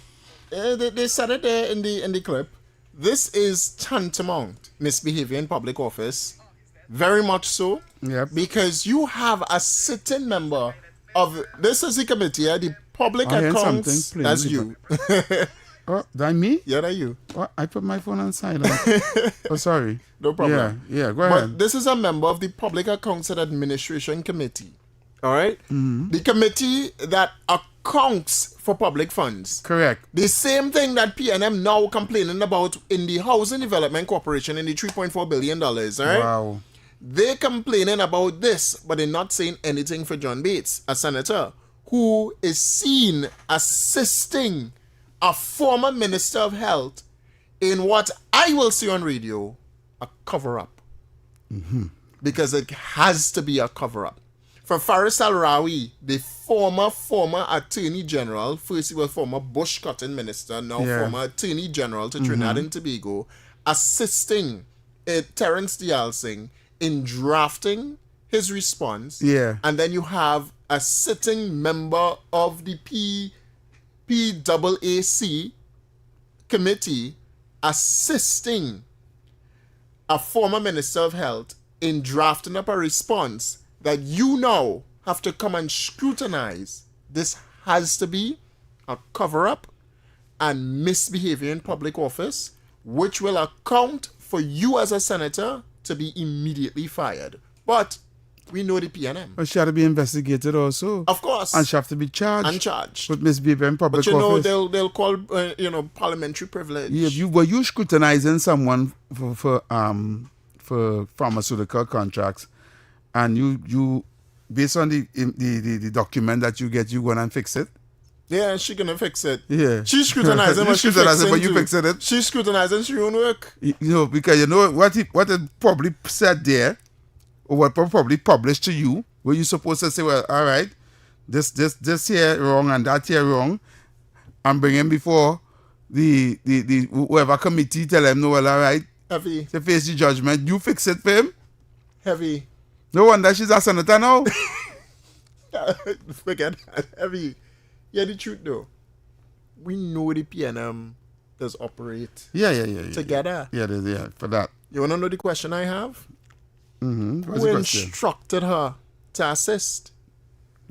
they said it there in the clip. This is tantamount misbehavior in public office, very much so. Yep. Because you have a sitting member of this is the committee, the public accounts. That's you. Oh, that me? Yeah, that you. Oh, I put my phone on silent. Oh, sorry. No problem. Yeah, go ahead. But this is a member of the Public Accounts and Administration Committee. All right? The committee that accounts for public funds. Correct. The same thing that PNM now complaining about in the Housing Development Corporation in the $3.4 billion, all right? Wow. They're complaining about this, but they're not saying anything for John Bates, a senator, who is seen assisting a former minister of health in what I will say on radio, a cover-up. Because it has to be a cover-up. For Faris Al-Rawi, the former Attorney General, first he was former bush-cutting minister, now former Attorney General to Trinidad and Tobago, assisting Terence Dialsing in drafting his response. Yeah. And then you have a sitting member of the PAAC committee assisting a former Minister of Health in drafting up a response that you now have to come and scrutinize. This has to be a cover-up and misbehavior in public office, which will account for you as a senator to be immediately fired. But we know the PNM. But she had to be investigated also. Of course. And she have to be charged. And charged. With misbehavior in public but you office. know, they'll call, parliamentary privilege. Yeah, you scrutinizing someone for pharmaceutical contracts, and you based on the document that you get, you go and fix it. Yeah, she gonna fix it. Yeah, she's scrutinizing, but you fixing it. She's scrutinizing her own work. Because you know what it probably said there, or what probably published to you, where you supposed to say, well, all right, this here wrong and that here wrong, and bring him before the whoever committee, tell him no, well, all right, heavy to face the judgment. You fix it for him. Heavy. No wonder she's a senator now. Forget that. Heavy. Yeah, the truth though, we know the PNM does operate. Yeah. Together. Yeah, for that. You wanna know the question I have? Mm-hmm. Who instructed her to assist?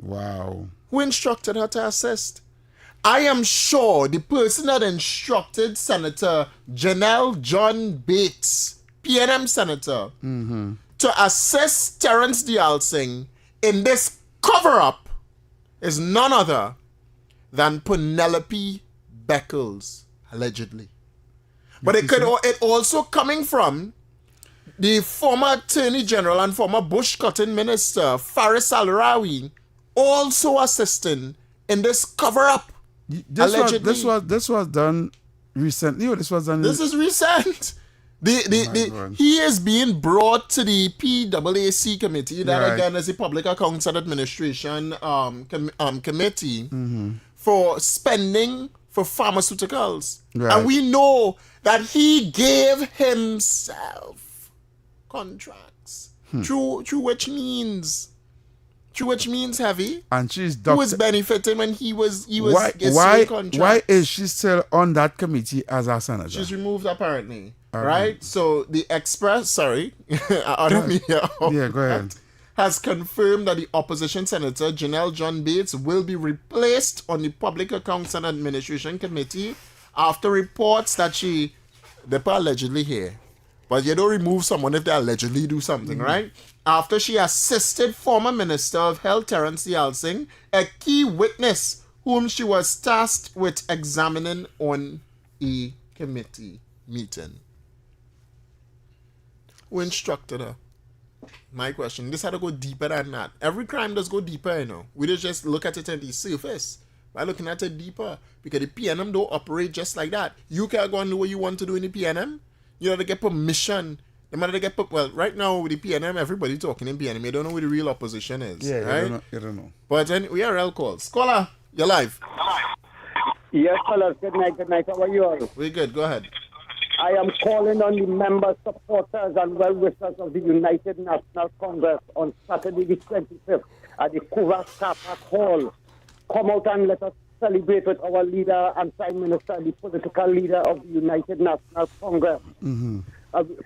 Wow. Who instructed her to assist? I am sure the person that instructed Senator Janelle John Bates, PNM Senator, to assist Terrence Dialsing in this cover-up is none other than Penelope Beckles, allegedly. But it also coming from the former Attorney General and former Bush Cotton Minister, Faris Al-Rawi, also assisting in this cover-up. Allegedly. This was done recently, or this was done... This is recent. He is being brought to the PAAC committee, that again is the Public Accounts and Administration committee, for spending for pharmaceuticals. Right. And we know that he gave himself contracts through which means heavy. And she's who was benefiting when he was contracts. Why is she still on that committee as a senator? She's removed apparently. Right? So the Express, other media go ahead, has confirmed that the opposition senator Janelle John Bates will be replaced on the Public Accounts and Administration Committee after reports that they put allegedly here. But you don't remove someone if they allegedly do something, right? After she assisted former Minister of Health Terrence Dialsing, a key witness whom she was tasked with examining on a committee meeting. Who instructed her? My question. This had to go deeper than that. Every crime does go deeper, you know. We just look at it at the surface. By looking at it deeper. Because the PNM don't operate just like that. You can't go and do what you want to do in the PNM. You have to get permission. Right now with the PNM, everybody talking in PNM. You don't know who the real opposition is. Yeah, right? You don't know. But then we are real calls. Caller, you're live. Yes, fellas. Good night. How are you all? We're good. Go ahead. I am calling on the members, supporters, and well-wishers of the United National Congress on Saturday the 25th at the Kuvas Car Park Hall. Come out and let us celebrate with our leader and Prime Minister, the political leader of the United National Congress.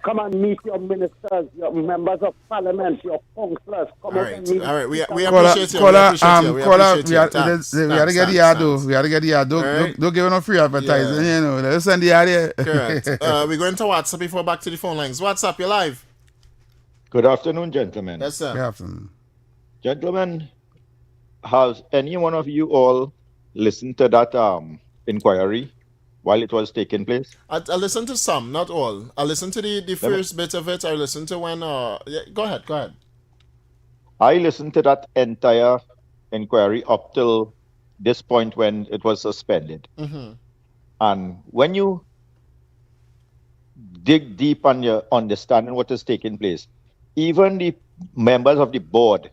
Come and meet your ministers, your members of parliament, your councillors. Come out and meet. All right, we appreciate you. We had to get the ad, though. We had to get the ad. Don't give no free advertising, you know. Let's send the ad here. Correct. We're going to WhatsApp before back to the phone lines. WhatsApp, you're live. Good afternoon, gentlemen. Yes, sir. Good afternoon. Gentlemen, has any one of you all listened to that inquiry while it was taking place? I listened to some, not all. I listened to the first bit of it. I listened to when... Go ahead. I listened to that entire inquiry up till this point when it was suspended. And when you dig deep on your understanding what is taking place, even the members of the board,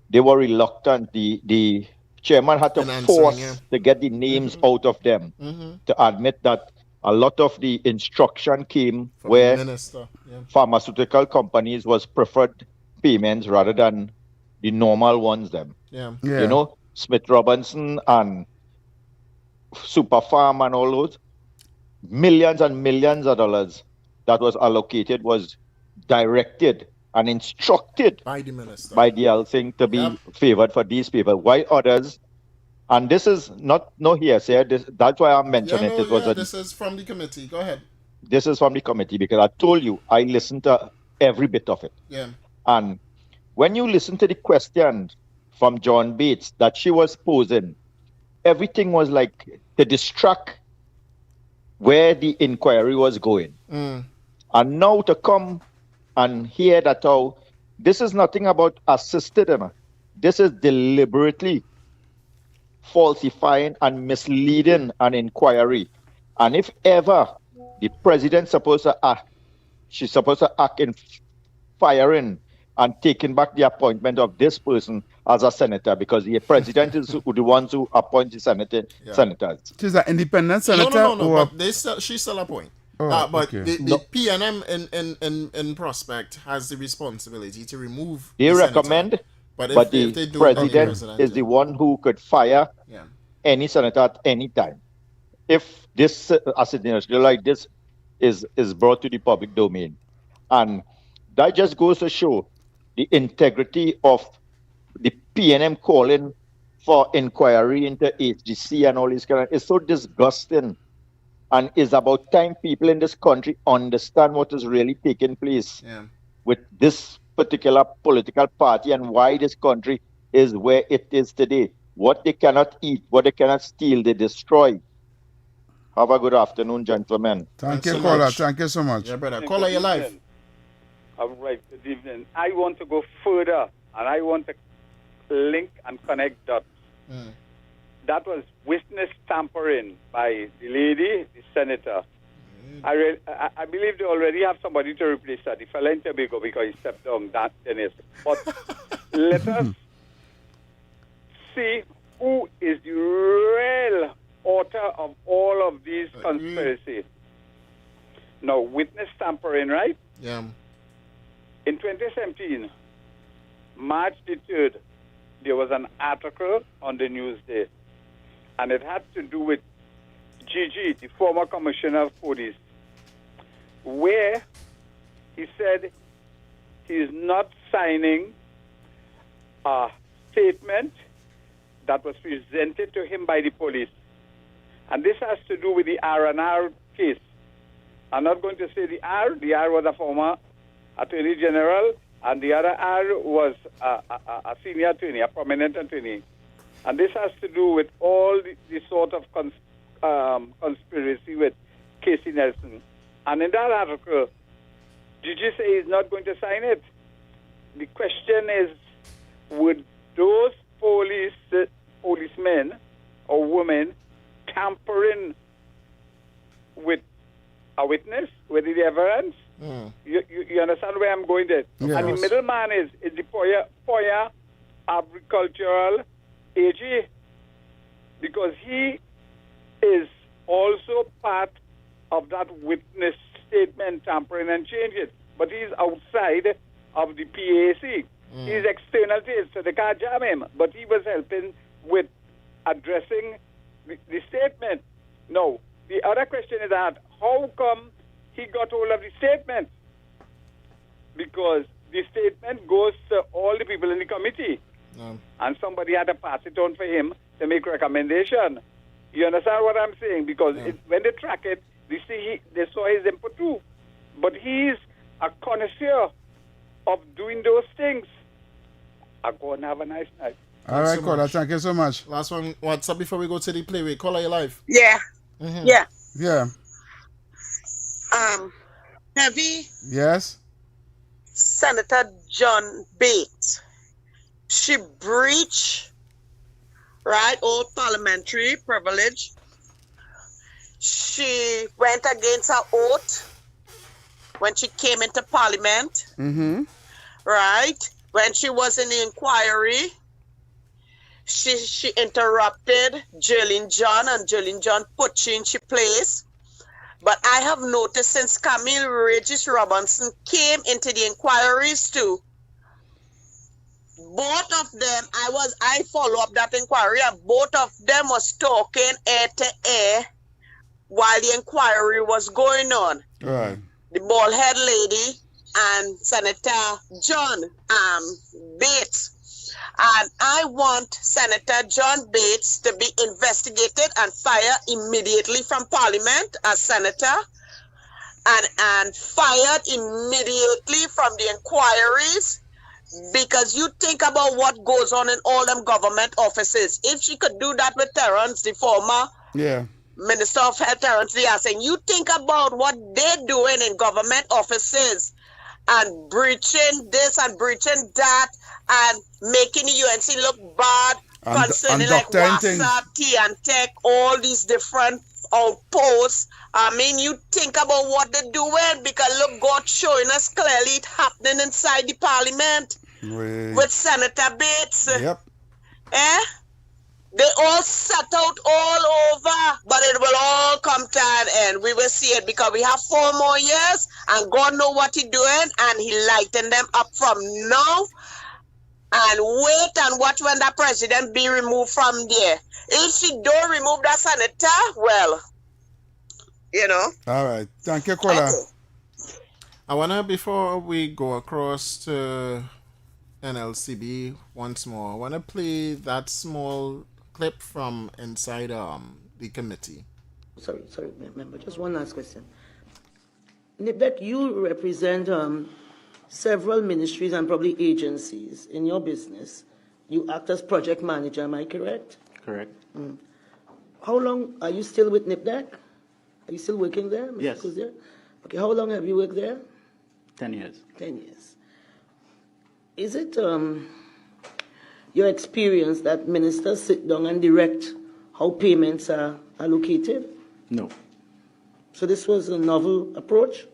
they were reluctant. The chairman had to force to get the names out of them to admit that a lot of the instruction came from where pharmaceutical companies was preferred payments rather than the normal ones them. You know, Smith Robinson and super farm and all those, millions and millions of dollars that was allocated was directed and instructed by the minister, by the other thing to be favored for these people. Why others? And this is not no hearsay. That's why I'm mentioning it. This is from the committee. Go ahead. This is from the committee because I told you I listened to every bit of it. Yeah. And when you listen to the question from John Bates that she was posing, everything was like to distract where the inquiry was going. Mm. And now to come and hear that how this is nothing about assisted, this is deliberately falsifying and misleading an inquiry. And if ever the president's supposed to act, she's supposed to act in firing and taking back the appointment of this person as a senator, because the president is the ones who appoint the senators. She's an independent senator? No, but she still appoint. But the PNM in Prospect has the responsibility to remove they recommend, senator. But the if they do president is the one who could fire any senator at any time. If this assassination like this is brought to the public domain. And that just goes to show the integrity of the PNM calling for inquiry into HGC and all this kind of. It's so disgusting. And it's about time people in this country understand what is really taking place with this particular political party and why this country is where it is today. What they cannot eat, what they cannot steal, they destroy. Have a good afternoon, gentlemen. Thank you, caller. Thank you so much. Yeah, brother. Caller, you're live. All right, good evening. I want to go further, and I want to link and connect dots. That was witness tampering by the lady, the senator. I believe they already have somebody to replace her, the fella in Tobago, because he stepped down, that Dennis. But let us see who is the real author of all of these conspiracies. Now, witness tampering, right? Yeah. In 2017, March the 3rd, there was an article on the Newsday, and it had to do with GG, the former commissioner of police, where he said he is not signing a statement that was presented to him by the police. And this has to do with the R&R case. I'm not going to say the R. The R was a former attorney general, and the other R was a senior attorney, a prominent attorney. And this has to do with all the sort of conspiracy with Casey Nelson. And in that article, did you say he's not going to sign it? The question is, would those policemen or women tampering with a witness, with the evidence? You understand where I'm going there? Yes. And the middleman is the Poya Agricultural AG, because he is also part of that witness statement tampering and change it. But he's outside of the PAC. He's external to it, so they can't jam him. But he was helping with addressing the statement. Now, the other question is that how come he got hold of the statement? Because the statement goes to all the people in the committee. And somebody had to pass it on for him to make recommendation. You understand what I'm saying? Because when they track it, they saw his input too. But he's a connoisseur of doing those things. I'll go and have a nice night. All right, caller. Thank you so much. Last one. What's up before we go to the playway? Caller, you live. Yeah. Yeah. Yeah. Heavy. Yes. Senator John Bates. She breached, right, old parliamentary privilege. She went against her oath when she came into parliament. Right? When she was in the inquiry, she interrupted Jerlyn John, and Jerlyn John put she in she place. But I have noticed since Camille Regis Robinson came into the inquiries too, both of them, I follow up that inquiry, and both of them was talking air to air while the inquiry was going on. Right. The bald head lady and Senator John Bates. And I want Senator John Bates to be investigated and fired immediately from Parliament as senator, and fired immediately from the inquiries, because you think about what goes on in all them government offices. If she could do that with Terrence, the former Minister of Health, Terrence Diasing, you think about what they're doing in government offices and breaching this and breaching that and making the UNC look bad concerning like WhatsApp, T&Tech, all these different outposts. I mean, you think about what they're doing, because look, God showing us clearly it happening inside the Parliament with Senator Bates. Yep. They all set out all over, but it will all come to an end. We will see it, because we have 4 more years, and God know what He's doing, and He lighten them up from now. And wait and watch when that president be removed from there. If she don't remove that senator, well, you know. All right. Thank you, Kola. I want to, before we go across to NLCB once more, I want to play that small clip from inside the committee. Sorry, member. Just one last question. Nibet, you represent several ministries and probably agencies in your business. You act as project manager, am I correct? Correct. How long are you still with NIPDEC? Are you still working there, Mr. Yes. Kuzier? Okay, how long have you worked there? 10 years. 10 years. Is it your experience that ministers sit down and direct how payments are allocated? No. So this was a novel approach?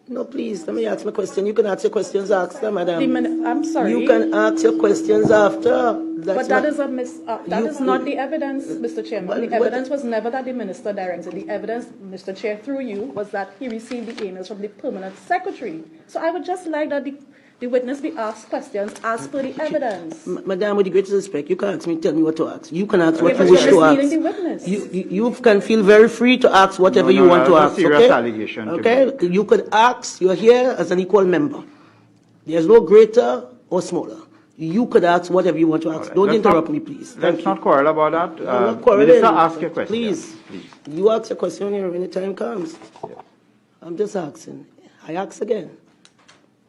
No, please, let me ask my question. You can ask your questions after, madam. I'm sorry. You can ask your questions after. But that is not the evidence, Mr. Chairman. The evidence was never that the minister directed. The evidence, Mr. Chair, through you, was that he received the emails from the permanent secretary. So I would just like that the witness be asked questions as per the evidence. Madam, with the greatest respect, you can ask me, tell me what to ask. You can ask what you wish to ask. The witness. You can feel very free to ask whatever you want to ask. Serious allegation. Okay? You could ask. You're here as an equal member. There's no greater or smaller. You could ask whatever you want to ask. Right. Don't interrupt me, please. Let's not quarrel about that. I'm not quarreling. Minister, ask your question. Please. You ask your question when the time comes. Yeah. I'm just asking. I ask again.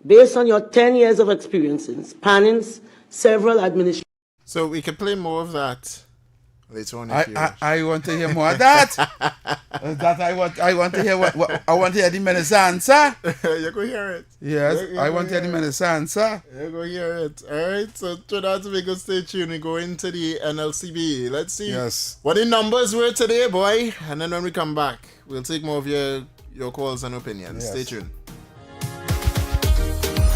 Based on your 10 years of experience spanning several administrations. So we can play more of that later on. I want to hear more of that. I want to hear what I want to hear the minister's answer. You're going to hear it. Yes, I want to hear the minister's answer. You're going to hear it. All right, so Trinidad and Tobago, stay tuned. We go into the NLCB. Let's see what the numbers were today, boy. And then when we come back, we'll take more of your calls and opinions. Stay tuned.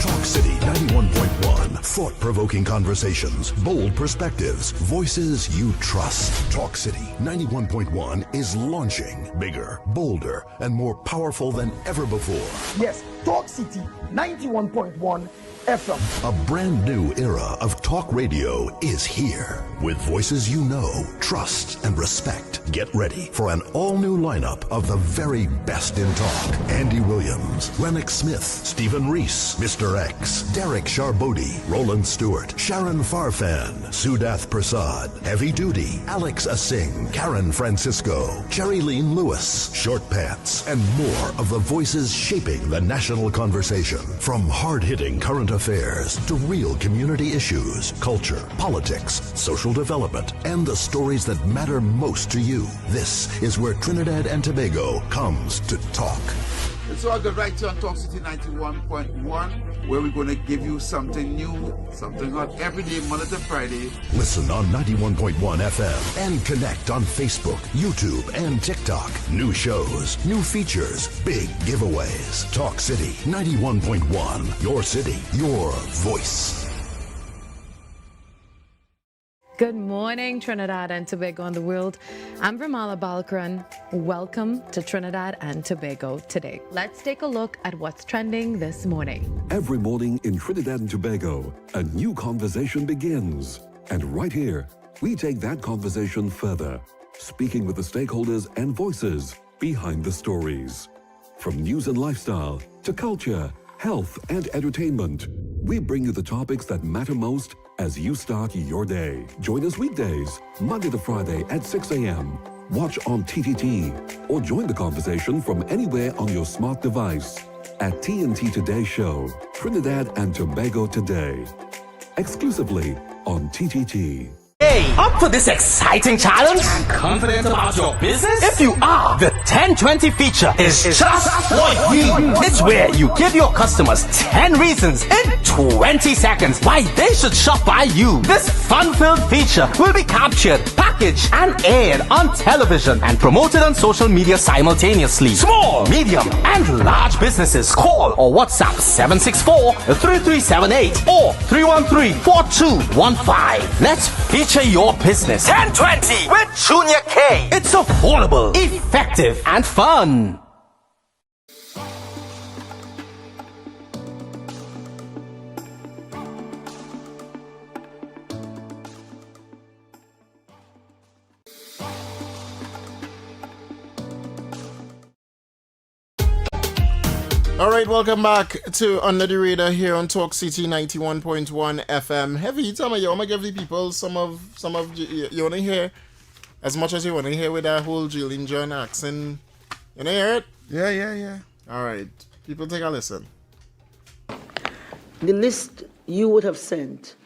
Talk City 91.1. Thought-provoking conversations, bold perspectives, voices you trust. Talk City 91.1 is launching bigger, bolder, and more powerful than ever before. Yes, Talk City 91.1 FM. A brand new era of talk radio is here. With voices you know, trust, and respect. Get ready for an all-new lineup of the very best in talk. Andy Williams, Lennox Smith, Stephen Reese, Mr. X, Derek Charbodi, Roland Stewart, Sharon Farfan, Sudath Prasad, Heavy Duty, Alex Asing, Karen Francisco, Cherry-Leen Lewis, Short Pants, and more of the voices shaping the national conversation. From hard-hitting current affairs to real community issues, culture, politics, social development, and the stories that matter most to you. This is where Trinidad and Tobago comes to talk. So I go right here on Talk City 91.1, where we're going to give you something new, something hot every day, Monday to Friday. Listen on 91.1 FM and connect on Facebook, YouTube, and TikTok. New shows, new features, big giveaways. Talk City 91.1. Your city, your voice. Good morning, Trinidad and Tobago and the world. I'm Ramala Balkaran. Welcome to Trinidad and Tobago today. Let's take a look at what's trending this morning. Every morning in Trinidad and Tobago, a new conversation begins. And right here, we take that conversation further, speaking with the stakeholders and voices behind the stories. From news and lifestyle to culture, health and entertainment, we bring you the topics that matter most as you start your day. Join us weekdays, Monday to Friday at 6 a.m. Watch on TTT or join the conversation from anywhere on your smart device at TNT Today Show, Trinidad and Tobago Today. Exclusively on TTT. Hey, up for this exciting challenge? Confident about your business? If you are, the 1020 feature is just what you need. It's where you give your customers 10 reasons in 20 seconds why they should shop by you. This fun-filled feature will be captured, packaged, and aired on television and promoted on social media simultaneously. Small, medium, and large businesses call or WhatsApp 764-3378 or 313-4215. Let's feature your business. 1020 with Junior K. It's affordable, effective, and fun. All right, welcome back to Under the Radar here on Talk City 91.1 FM. Heavy, tell me, you want to give the people some of you want to hear as much as you want to hear with that whole Jillian John accent. You want to hear it? Yeah. All right, people take a listen. The list you would have sent,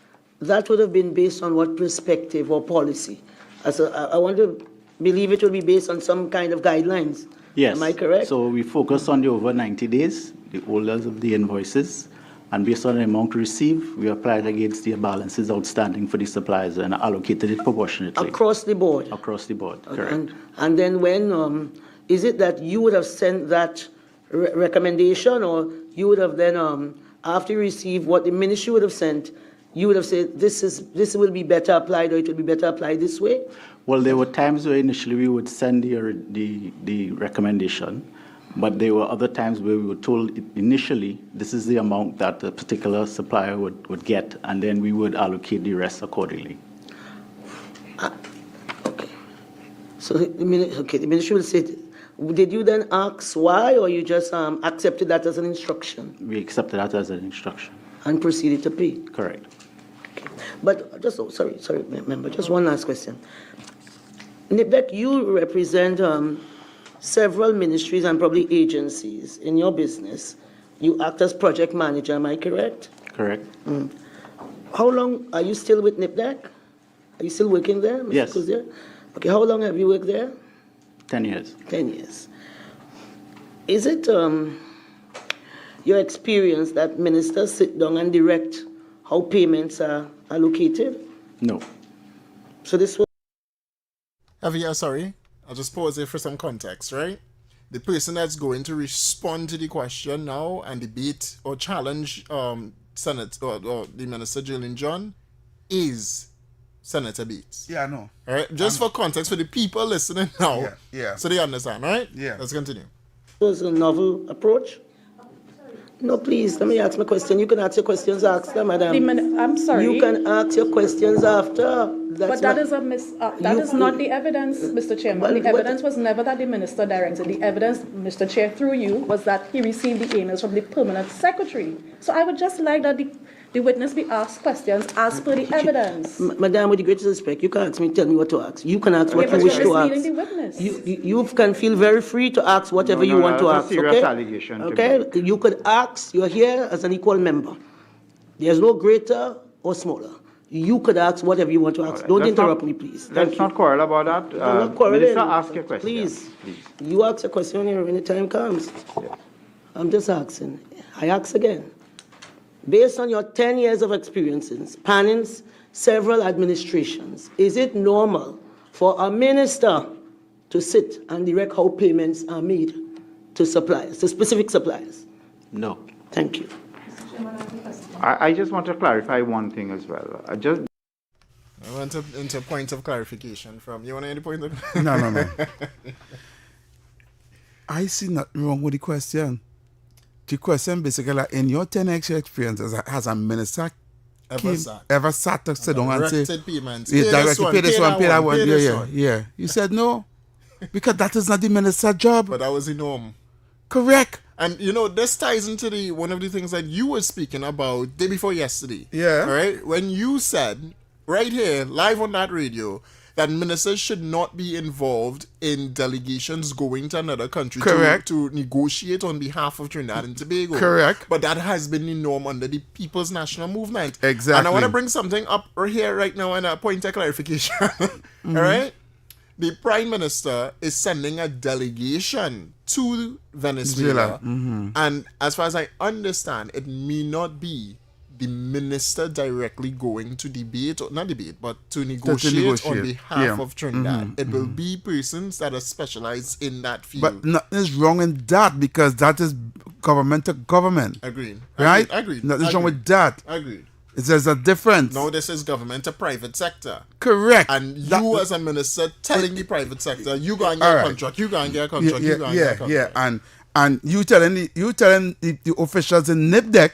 that would have been based on what perspective or policy? I want to believe it will be based on some kind of guidelines. Yes. Am I correct? So we focus on the over 90 days, the holders of the invoices, and based on the amount received, we applied against the balances outstanding for the suppliers and allocated it proportionately. Across the board? Across the board, correct. And then when, is it that you would have sent that recommendation, or you would have then, after you receive what the ministry would have sent, you would have said, this will be better applied, or it will be better applied this way? Well, there were times where initially we would send the recommendation, but there were other times where we were told initially this is the amount that a particular supplier would get, and then we would allocate the rest accordingly. Okay. So the ministry will say, did you then ask why, or you just accepted that as an instruction? We accepted that as an instruction. And proceeded to pay? Correct. Okay. But just, sorry, member, just one last question. Nibet, you represent several ministries and probably agencies in your business. You act as project manager, am I correct? Correct. How long are you still with NIPDAC? Are you still working there, Mr. Yes. Kuzier? Okay, how long have you worked there? 10 years. 10 years. Is it your experience that ministers sit down and direct how payments are allocated? No. So this was... Sorry, I'll just pause there for some context, right? The person that's going to respond to the question now and debate or challenge Senate or the Minister Jillian John is Senator Bates. Yeah, I know. All right, just for context for the people listening now, yeah. so they understand, right? Yeah. Let's continue. It was a novel approach. No, please, let me ask my question. You can ask your questions after, madam. I'm sorry. You can ask your questions after. But that is not the evidence, Mr. Chairman. The evidence was never that the minister directed. The evidence, Mr. Chair, through you, was that he received the emails from the permanent secretary. So I would just like that the witness be asked questions as per the evidence. Madam, with the greatest respect, you can ask me, tell me what to ask. You can ask what you wish to ask. The witness. You can feel very free to ask whatever you want to ask. Serious allegation. Okay? You could ask, you're here as an equal member. There's no greater or smaller. You could ask whatever you want to ask. Right. Don't interrupt me, please. Let's not quarrel about that. Minister, ask your question. Please. You ask a question when the time comes. Yeah. I'm just asking. I ask again. Based on your 10 years of experiences, spanning several administrations, is it normal for a minister to sit and direct how payments are made to suppliers, to specific suppliers? No. Thank you. I just want to clarify one thing as well. I went into a point of clarification from you. Want any point of No. I see nothing wrong with the question. The question basically, like, in your 10x experience as a minister, ever sat to sit down and say, pay this one. Yeah. You said no, because that is not the minister's job. But that was the norm. Correct. And this ties into one of the things that you were speaking about day before yesterday. Yeah. All right. When you said right here, live on that radio, that ministers should not be involved in delegations going to another country to negotiate on behalf of Trinidad and Tobago. Correct. But that has been the norm under the People's National Movement. Exactly. And I want to bring something up here right now and a point of clarification. All right. The Prime Minister is sending a delegation to Venezuela. And as far as I understand, it may not be the minister directly going to but to negotiate on behalf of Trinidad. It will be persons that are specialized in that field. But nothing is wrong in that, because that is government to government. Agreed. Right? Agreed. Nothing's wrong with that. Agreed. There's a difference. No, this is government to private sector. Correct. And you as a minister telling the private sector, you go and get a contract, you go and get a contract, you go and get a contract. Yeah. And you telling the officials in NIPDEC,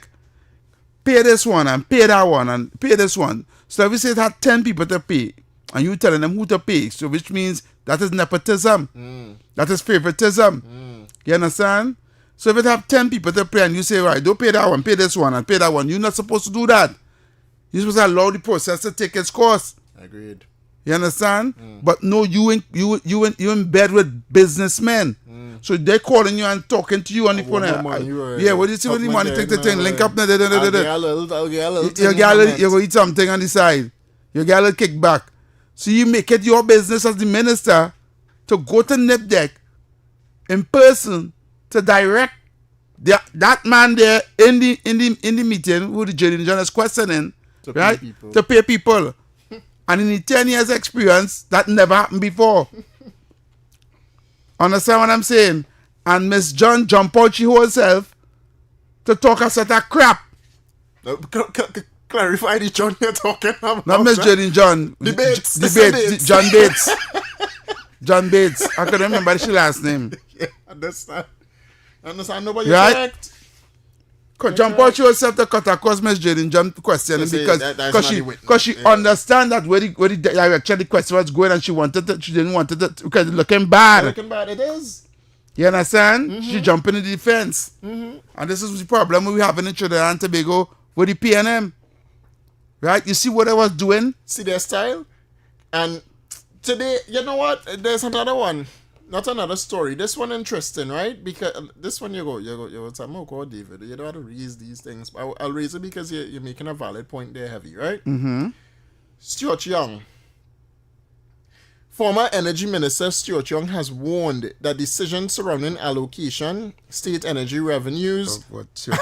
pay this one and pay that one and pay this one. So if we say it had 10 people to pay, and you telling them who to pay, so which means that is nepotism. That is favoritism. You understand? So if it have 10 people to pay and you say, right, don't pay that one, pay this one and pay that one, you're not supposed to do that. You're supposed to allow the process to take its course. Agreed. You understand? But no, you in bed with businessmen. So they're calling you and talking to you on the phone. What do you see when the money take the thing? Link up. I'll get a little you go eat something on the side. You get a little kickback. So you make it your business as the minister to go to NIPDEC in person to direct that man there in the meeting who the Judge is questioning, right? To pay people. And in the 10 years experience, that never happened before. Understand what I'm saying? And Miss John jump out she herself to talk a set of crap. Clarify the John you're talking about. Not Miss Jodie John. Debates. John Bates. John Bates. I couldn't remember the last name. Yeah, understand nobody correct. Jump out yourself to cut across Miss Jodie John questioning because she understand that where the direction the question was going, and she didn't want it because it's looking bad. It is. You understand? She jumping in the defense. And this is the problem we have in Trinidad and Tobago with the PNM. Right? You see what I was doing? See their style? And today, you know what? There's another one. Not another story. This one interesting, right? Because this one you go, I'm going to call David. You don't have to raise these things. I'll raise it because you're making a valid point there, heavy, right? Stuart Young. Former Energy Minister Stuart Young has warned that decisions surrounding allocation, state energy revenues,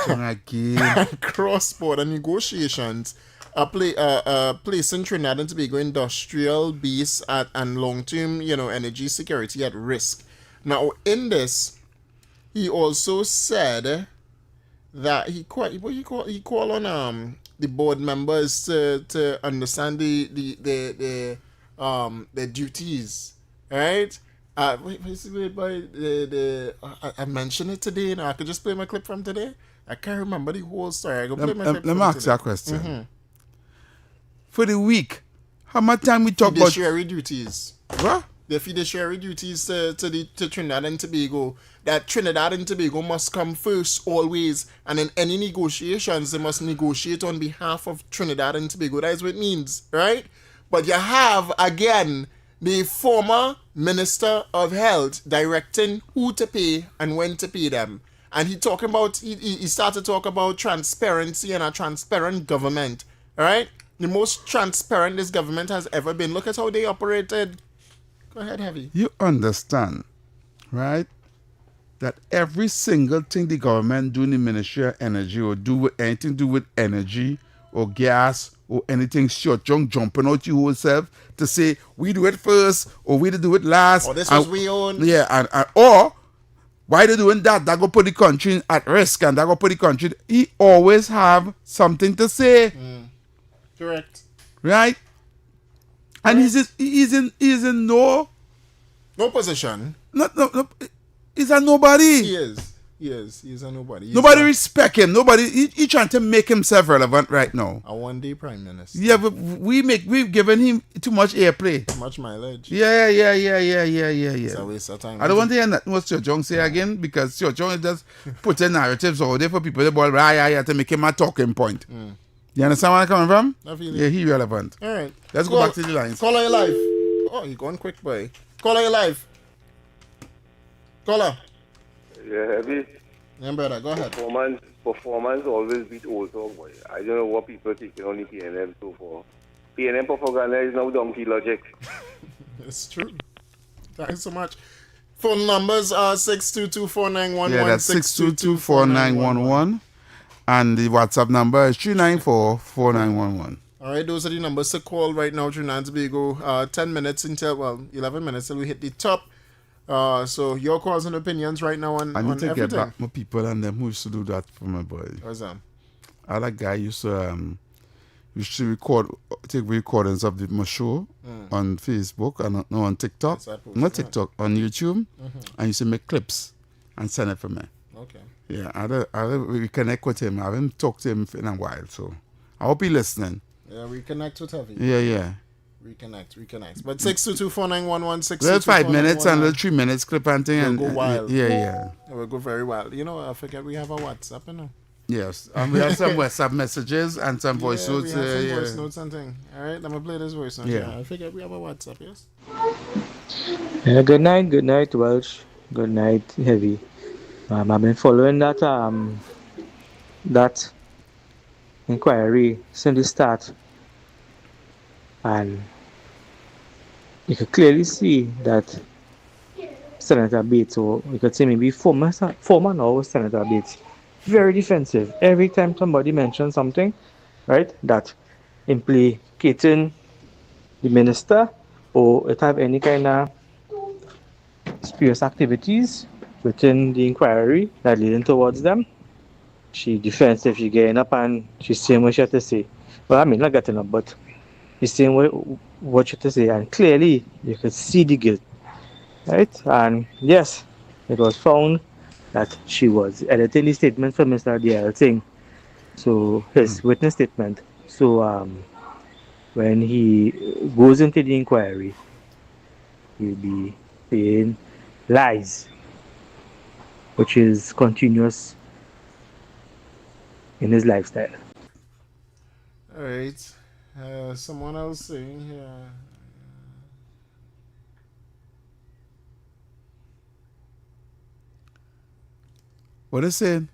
and cross-border negotiations are placing Trinidad and Tobago industrial base and long-term, energy security at risk. Now, in this, he also said that he called on the board members to understand the duties, right? I mentioned it today. I could just play my clip from today. I can't remember the whole story. I go play my clip. Let me ask you a question. For the week, how much time we talk about fiduciary duties? What? The fiduciary duties to Trinidad and Tobago. That Trinidad and Tobago must come first always, and in any negotiations they must negotiate on behalf of Trinidad and Tobago. That is what it means, right? But you have again the former Minister of Health directing who to pay and when to pay them. And he started to talk about transparency and a transparent government, right? The most transparent this government has ever been. Look at how they operated. Go ahead, Heavy. You understand, right, that every single thing the government do in the Ministry of Energy or do with anything to do with energy or gas or anything short, jumping out you yourself to say we do it first or we do it last. Or this was we own. Yeah, or why they doing that? That go put the country at risk and that go put the country. He always have something to say. Correct. Right? And he's in no position. No. He's a nobody. He is. He's a nobody. Nobody respect him. Nobody. He trying to make himself relevant right now. A one-day prime minister. Yeah, but we've given him too much airplay. Too much mileage. Yeah. It's a waste of time. I don't want to hear nothing what Sir John say again, because Sir John just put in narratives out there for people to ball to make him a talking point. You understand where I'm coming from? I feel Yeah, he relevant. All right. Let's go back to the lines. Caller, your life. Oh, you going quick, boy. Caller, your life. Caller. Yeah, heavy. Yeah, brother, go ahead. Performance always beat old song, boy. I don't know what people taking on the PNM so far. PNM propaganda is now donkey logic. It's true. Thanks so much. Phone numbers are 622-4911. Yeah, that's 622-4911. And the WhatsApp number is 394-4911. All right, those are the numbers to call right now, Trinidad and Tobago. 10 minutes until, 11 minutes till we hit the top. So your calls and opinions right now on I need to everything. get back my people and them who used to do that for my boy. What's that? I had a guy used to take recordings of my show on Facebook and on TikTok. Not TikTok, on YouTube. And used to make clips and send it for me. Okay. Yeah, I reconnect with him. I haven't talked to him in a while, so I hope he's listening. Yeah, reconnect with Heavy. Yeah. Reconnect. But 622-4911, There's 5 minutes and a 3 minutes clip and thing. We'll go wild. Yeah. It will go very wild. You know, I forget we have a WhatsApp, you know. Yes, and we have some WhatsApp messages and some voice notes. We have some voice notes and thing. All right, let me play this voice note. Yeah. I forget we have a WhatsApp, yes? Good night, Welch. Good night, Heavy. I've been following that inquiry since the start, and you could clearly see that Senator Bates, or you could say maybe former now Senator Bates, very defensive. Every time somebody mentions something, right, that implicating the minister or it have any kind of spurious activities within the inquiry that leading towards them, she defensive, she getting up and she's saying what she had to say. Well, I mean, not getting up, but she's saying what she had to say, and clearly you could see the guilt, right? And yes, it was found that she was editing the statement from Mr. DL thing, so his witness statement. So when he goes into the inquiry, he'll be saying lies, which is continuous in his lifestyle. All right. Someone else saying here. What is saying?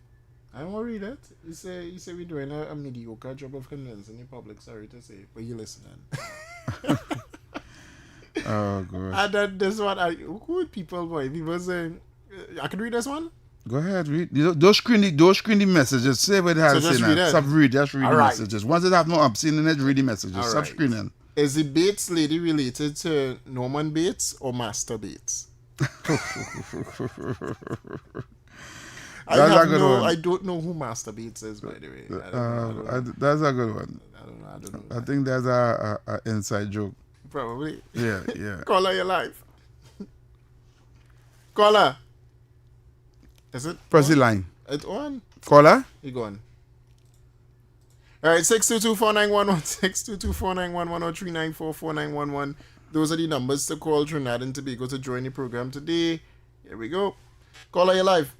I won't read it. He say we're doing a mediocre job of convincing the public. Sorry to say, but you listening. Oh, God. And then this one, who people, boy? People saying, I can read this one? Go ahead, read. Don't screen the messages. Say what it has to say now. Just read the messages. Once it have no obscene in it, read the messages. Stop screening. Is the Bates lady related to Norman Bates or Master Bates? I don't know who Master Bates is, by the way. That's a good one. I don't know. I think that's a inside joke. Probably. Yeah. Caller, your life. Caller. Is it? Press the line. It's on. Caller? You go on. All right, 622-4911, 622-4911 or 394-4911. Those are the numbers to call Trinidad and Tobago to join the program today. Here we go. Caller, you live.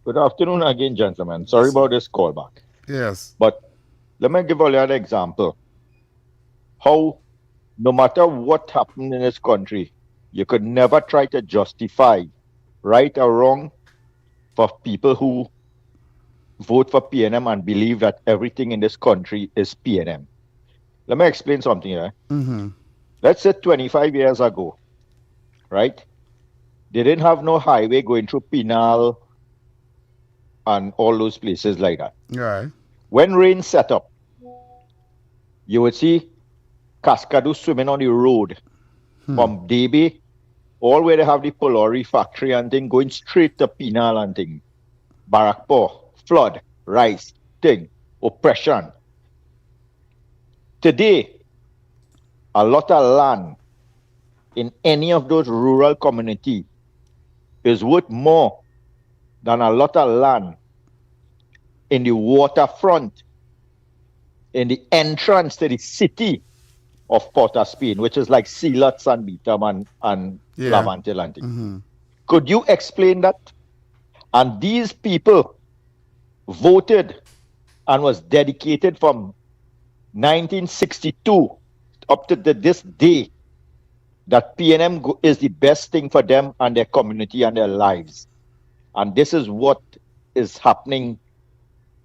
Good afternoon again, gentlemen. Sorry about this call back. Yes. But let me give you an example. How, no matter what happened in this country, you could never try to justify right or wrong for people who vote for PNM and believe that everything in this country is PNM. Let me explain something here. Mm-hmm. Let's say 25 years ago, right? They didn't have no highway going through Pinal and all those places like that. Right. When rain set up, you would see Cascadoo swimming on the road from DB all where they have the Polori factory and thing going straight to Pinal and thing. Barakpo, flood, rise, thing, oppression. Today, a lot of land in any of those rural communities is worth more than a lot of land in the waterfront, in the entrance to the city of Port of Spain, which is like Sealat, San Bitam, and Lavant Atlantic. Could you explain that? And these people voted and was dedicated from 1962 up to this day that PNM is the best thing for them and their community and their lives. And this is what is happening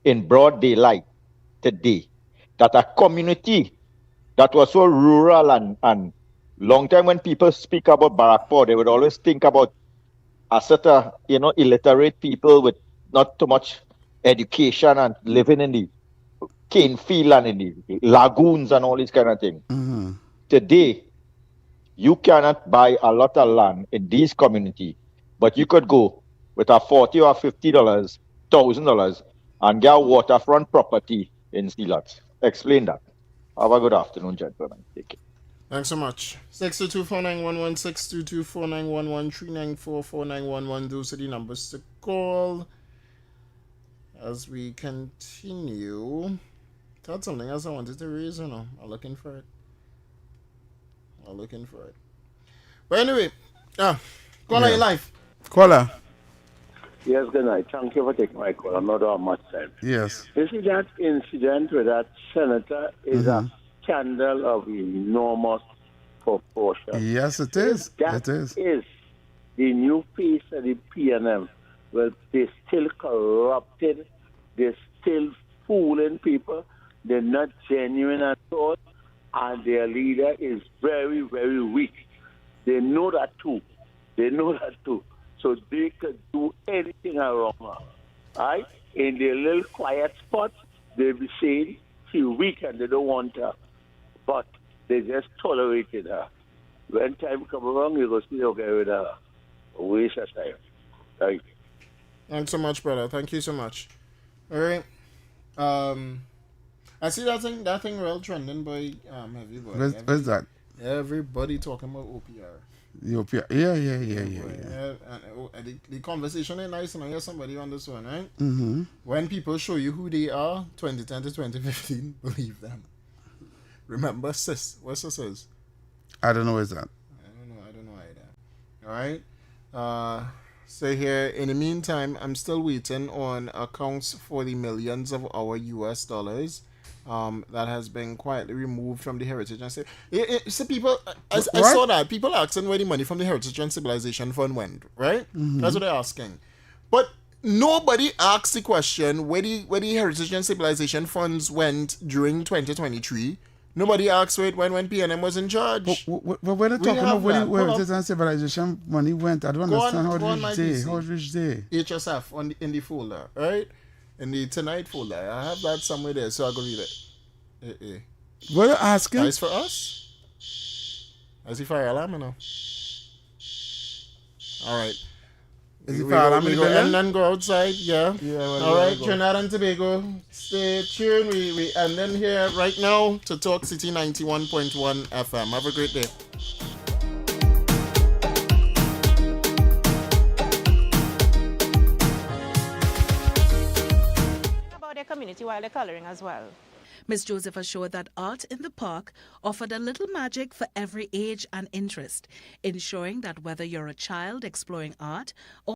in broad daylight today. That a community that was so rural and long time when people speak about Barakpur, they would always think about a set of, illiterate people with not too much education and living in the cane field and in the lagoons and all these kind of things. Today, you cannot buy a lot of land in these communities, but you could go with a $40 or $50, $1,000 and get a waterfront property in Sealat. Explain that. Have a good afternoon, gentlemen. Take care. Thanks so much. 622-4911, 622-4911, 394-4911. Those are the numbers to call. As we continue, that's something else I wanted to raise. I'm looking for it. But anyway, caller your life. Caller. Yes, good night. Thank you for taking my call. I'm not on much time. Yes. You see, that incident with that senator is a scandal of enormous proportion. Yes, it is. That is the new face of the PNM. Well, they're still corrupted. They're still fooling people. They're not genuine at all. And their leader is very, very weak. They know that too. So they could do anything around her. Right? In their little quiet spot, they'll be saying she's weak and they don't want her. But they just tolerated her. When time comes along, you go see okay with her. A waste of time. Thank you. Thanks so much, brother. Thank you so much. All right. I see that thing real trending by everybody. Where's that? Everybody talking about OPR. The OPR. Yeah. And the conversation is nice, and I hear somebody on this one, right? Mm-hmm. When people show you who they are, 2010 to 2015, believe them. Remember sis. What sis is? I don't know where's that. I don't know either. All right. So here, in the meantime, I'm still waiting on accounts for the millions of our US dollars that has been quietly removed from the Heritage and so people, I saw that people asking where the money from the Heritage and Civilization Fund went, right? Mm-hmm. That's what they're asking. But nobody asked the question where the Heritage and Civilization funds went during 2023. Nobody asked where it went when PNM was in charge. But when they're talking about where Heritage and Civilization money went, I don't understand how it reached there. HSF in the folder, right? In the Tonight folder. I have that somewhere there, so I'll go read it. What are you asking? Nice for us? I see fire alarm now. Alright. Is it fire alarm? We go and then go outside, yeah. Alright, Trinidad and Tobago. Stay tuned. We and then here right now to Talk City 91.1 FM. Have a great day. Their community while they're coloring as well. Ms. Joseph assured that art in the park offered a little magic for every age and interest, ensuring that whether you're a child exploring art or